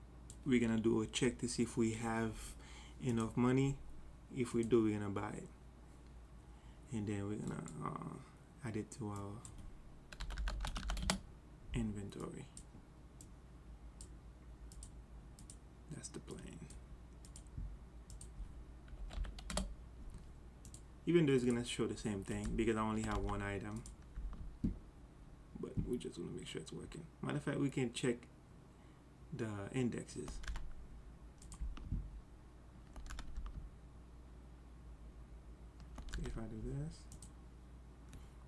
we're gonna do a check to see if we have enough money. If we do, we're gonna buy it, and then we're gonna add it to our inventory. That's the plan. Even though it's gonna show the same thing because I only have one item, but we just want to make sure it's working. Matter of fact, we can check the indexes. So if I do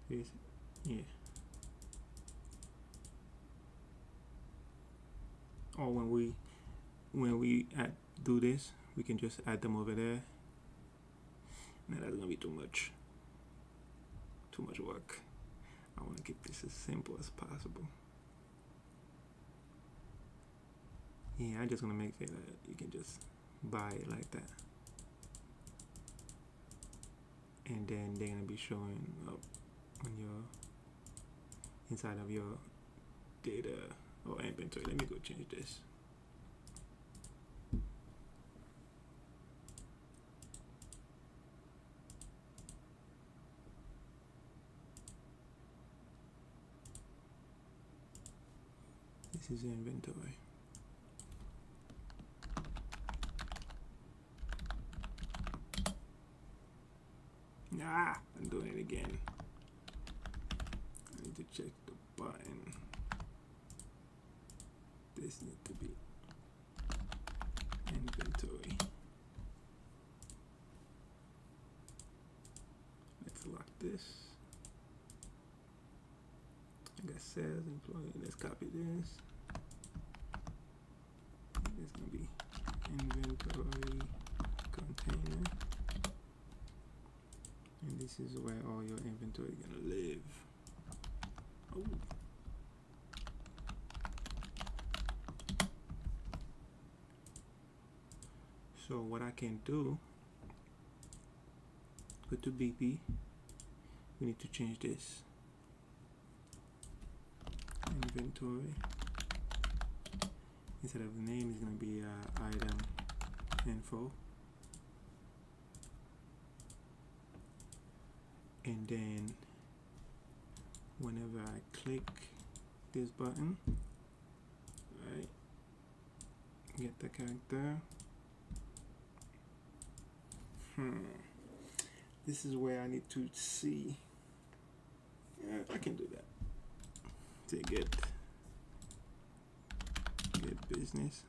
this, yeah. Or when we do this, we can just add them over there. Now that's gonna be too much work. I want to keep this as simple as possible. Yeah, I'm just gonna make it that you can just buy it like that, and then they're gonna be showing up on your inside of your data or inventory. Let me go change this. This is inventory. I'm doing it again. I need to check the button. This needs to be inventory. Let's lock this. I got sales employee. Let's copy this. It's gonna be inventory container, and this is where all your inventory gonna live. Oh. So what I can do, go to BP. We need to change this. Inventory. Instead of the name, is going to be item info. And then whenever I click this button, right, get the character. This is where I need to see. Yeah, I can do that. To get business.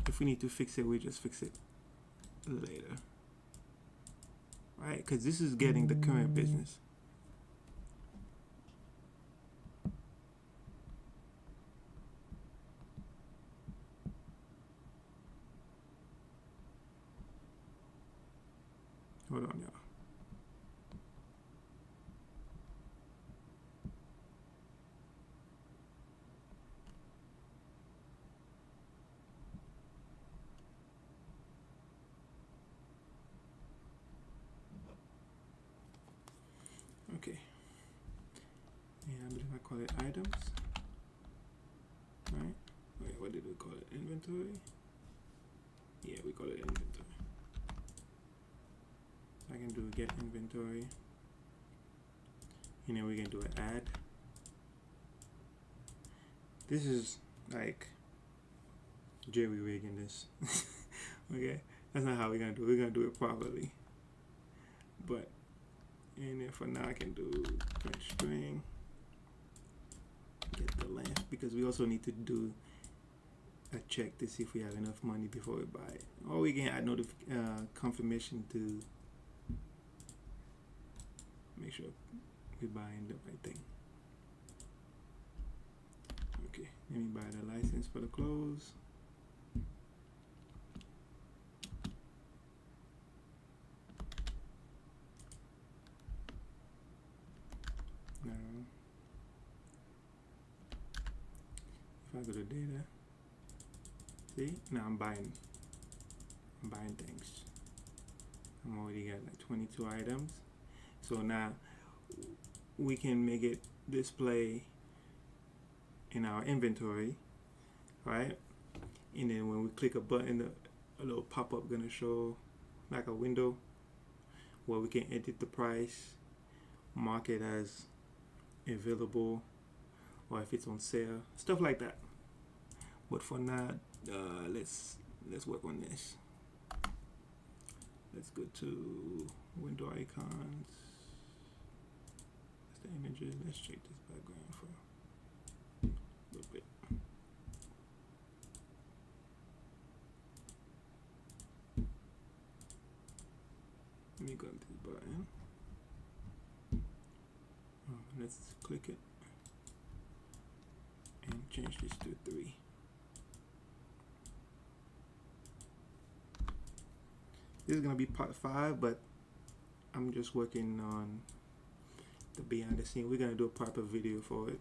If we need to fix it, we just fix it later, right? Because this is getting the current business. Hold on, y'all. Okay. And I believe I call it items. Right? Wait, what did we call it? Inventory? Yeah, we call it inventory. I can do get inventory. And then we can do an add. This is like jerry rigging this. Okay? That's not how we're gonna do it. We're gonna do it properly. But and then for now I can do print string, get the length, because we also need to do a check to see if we have enough money before we buy it. Or we can add confirmation to make sure we're buying the right thing. Okay, let me buy the license for the clothes. Now, if I go to data, see, now I'm buying things. I'm already got like 22 items. So now we can make it display in our inventory, right? And then when we click a button, a little pop-up gonna show like a window where we can edit the price, mark it as available, or if it's on sale, stuff like that. But for now, let's work on this. Let's go to window icons. That's the images. Let's check this background for a little bit. Let me go to this button. Let's click it and change this to 3. This is gonna be part 5, but I'm just working on the behind the scene. We're gonna do a proper video for it.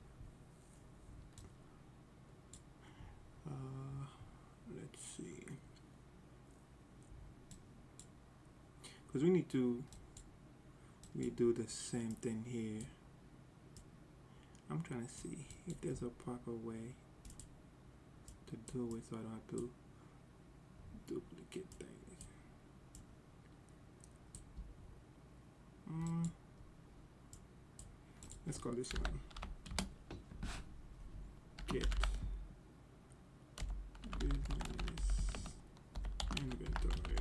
Let's see, because we need to redo the same thing here. I'm trying to see if there's a proper way to do it so I don't have to duplicate things. Let's call this one get business inventory.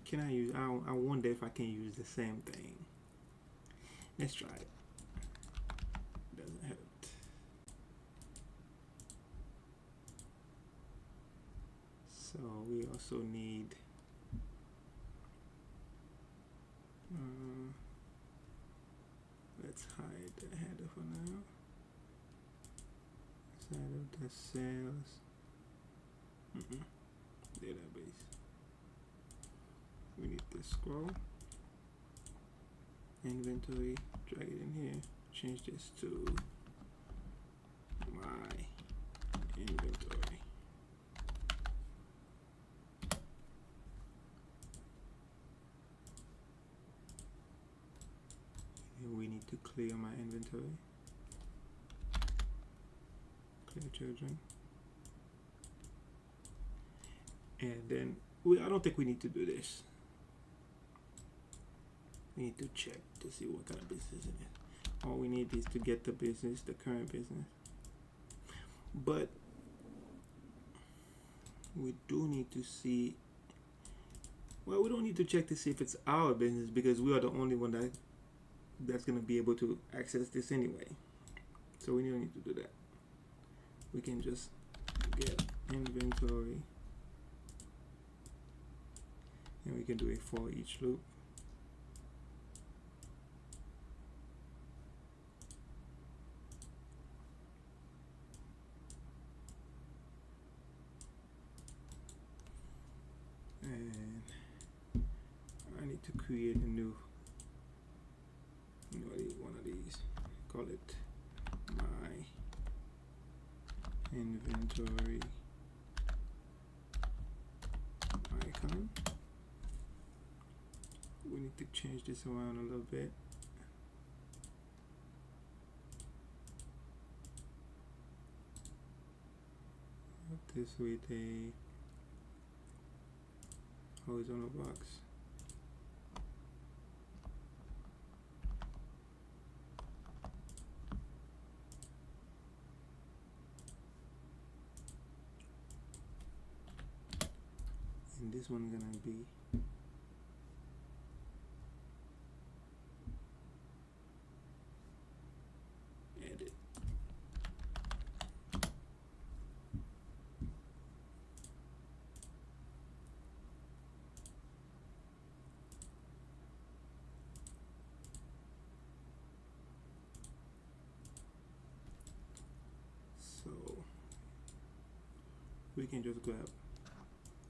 Can I use, I wonder if I can use the same thing. Let's try it. Doesn't hurt. So we also need let's hide the header for now. Side of the sales. Database. We need to scroll. Inventory. Drag it in here. Change this to my inventory. And we need to clear my inventory. Clear children. And then I don't think we need to do this. We need to check to see what kind of business it is. All we need is to get the business, the current business. But we do need to see, Well, we don't need to check to see if it's our business because we are the only one that's going to be able to access this anyway. So we don't need to do that. We can just get inventory, and we can do a for each loop. And I need to create a new one of these. Call it my inventory icon. We need to change this around a little bit. This with a horizontal box. And this one gonna be edit. So we can just grab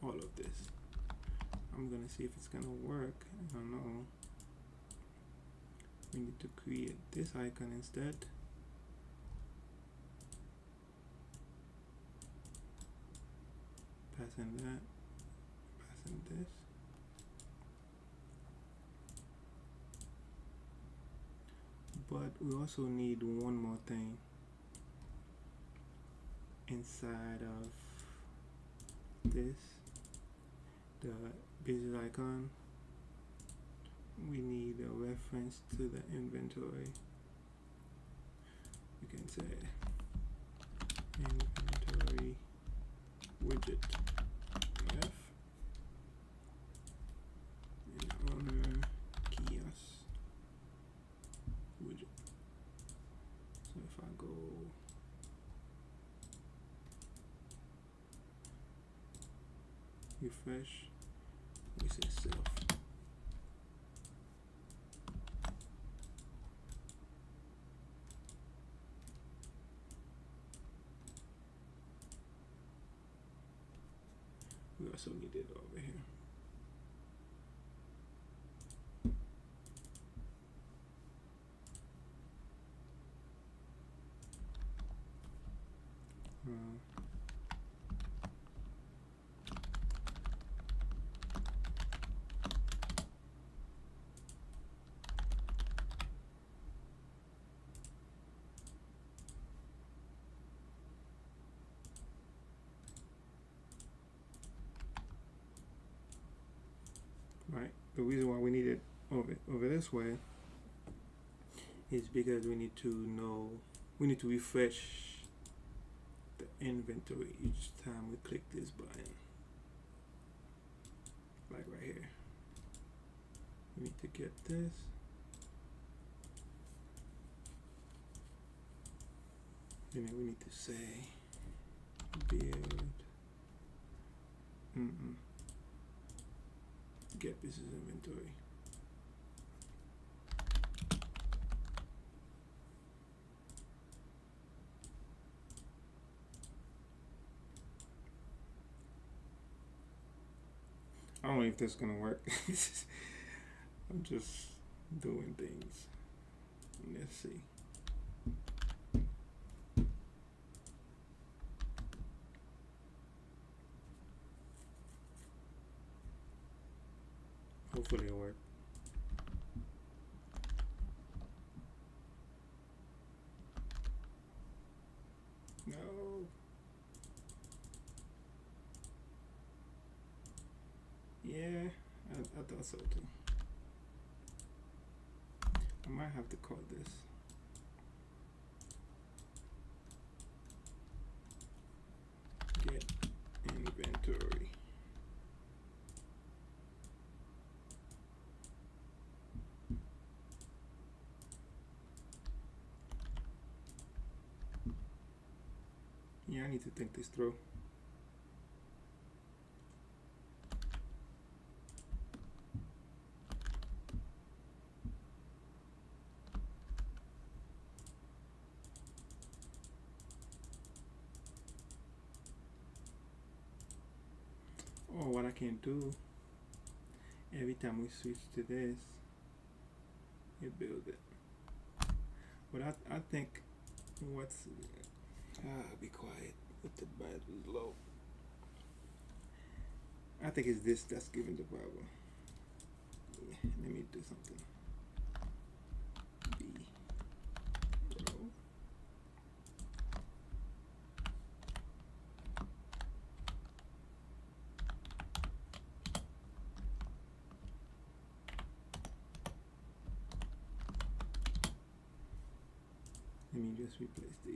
all of this. I'm gonna see if it's gonna work. I don't know. We need to create this icon instead. Passing that, passing this. But we also need one more thing inside of this, the business icon. We need a reference to the inventory. You can say inventory widget F and owner kiosk widget. So if I go refresh, we say self. We also need it over here. Right. The reason why we need it over this way is because we need to refresh the inventory each time we click this button. Like right here. We need to get this. And then we need to say build get business inventory. I don't know if this is gonna work. I'm just doing things. Let's see. Hopefully it'll work. No. Yeah, I thought so too. I might have to call this get inventory. Yeah, I need to think this through. Or what I can do, every time we switch to this, it builds it. But I think what's be quiet with the battery low. I think it's this that's giving the problem. Yeah, let me do something. B row. Let me just replace these.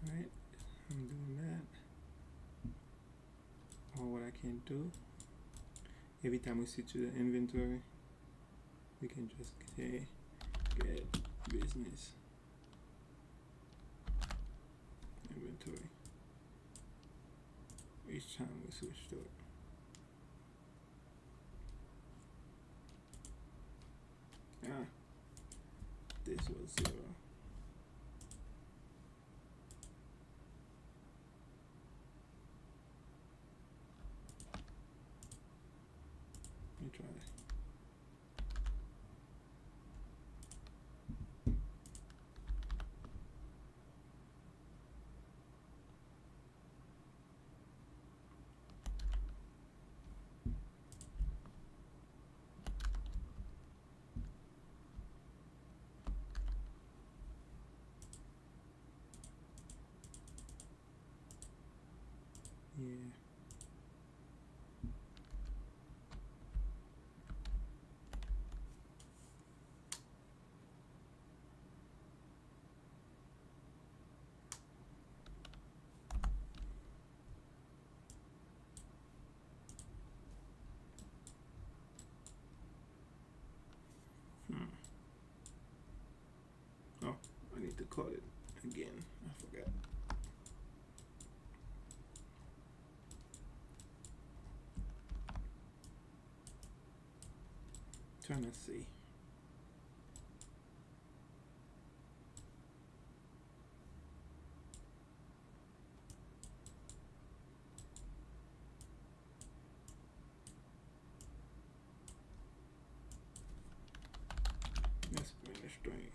Alright, I'm doing that. Or what I can do, every time we switch to the inventory, we can just say get business inventory each time we switch to it. This was 0. Let me try that. Yeah. Oh, I need to call it again. I forgot. Trying to see. Let's bring the string.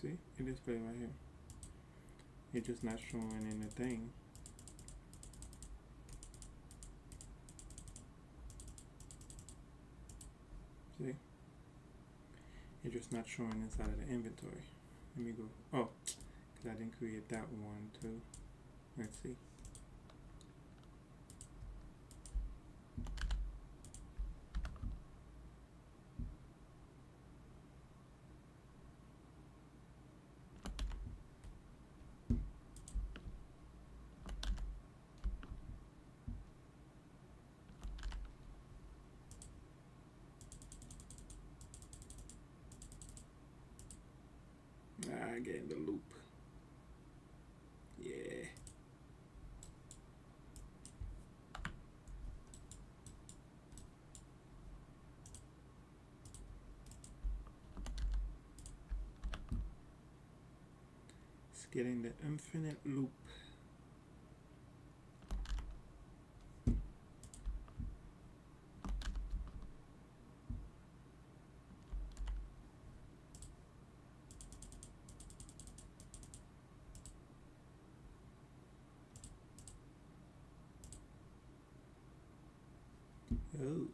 See, it is play right here. It's just not showing in the thing. See? It's just not showing inside of the inventory. Let me go. Oh, because I didn't create that one too. Let's see. I get in the loop. Yeah. It's getting the infinite loop. Oh,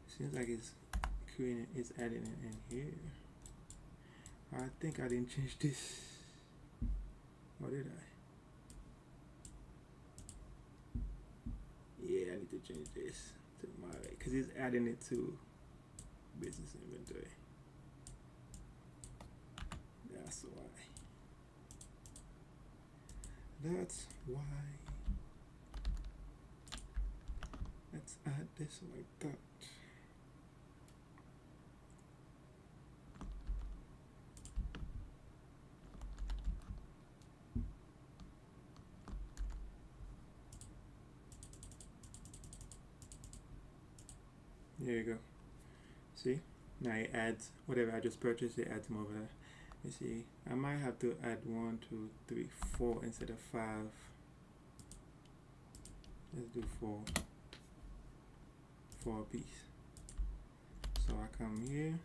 seems like it's creating, it's adding it in here. I think I didn't change this. Or did I? Yeah, I need to change this to my, because it's adding it to business inventory. That's why. That's why. Let's add this like that. There you go. See? Now it adds whatever I just purchased, it adds more over there. You see, I might have to add 1, 2, 3, 4 instead of 5. Let's do 4. 4 a piece. So I come here.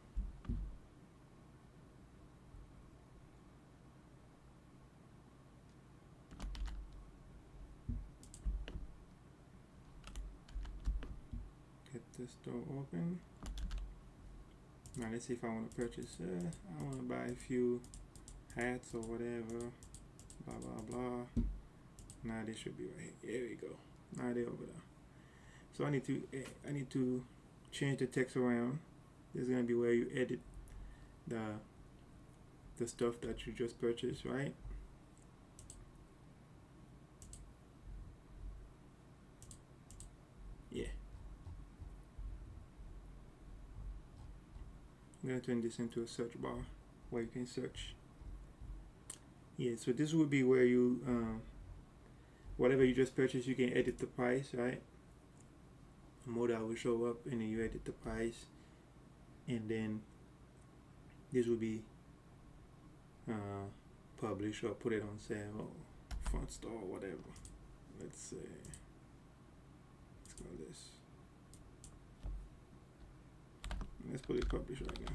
Get this door open. Now let's see if I want to purchase. I want to buy a few hats or whatever. Blah blah blah. Now they should be right here. There we go. Now they're over there. So I need to change the text around. This is gonna be where you edit the stuff that you just purchased, right? Yeah. I'm gonna turn this into a search bar where you can search. Yeah, so this would be where you whatever you just purchased, you can edit the price, right? A modal will show up and then you edit the price, and then this will be publish or put it on sale or front store or whatever. Let's say, let's go this. Let's put it publish right now.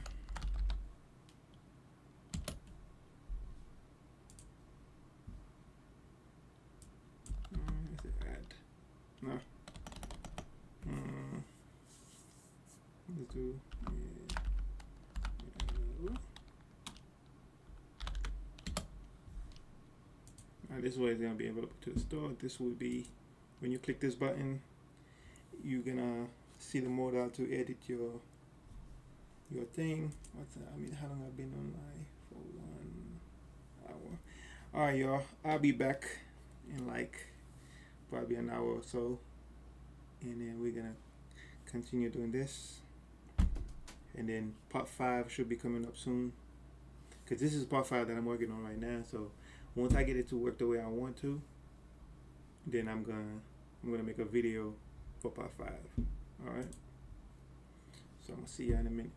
Let's say add. No. Let's do. This way it's gonna be available to the store. This will be when you click this button, you're gonna see the modal to edit your thing. I mean, how long I've been online for 1 hour. All right, y'all. I'll be back in like probably an hour or so, and then we're gonna continue doing this. And then part 5 should be coming up soon, because this is part 5 that I'm working on right now. So once I get it to work the way I want to, then I'm gonna make a video for part 5. All right. So I'm gonna see you in a minute.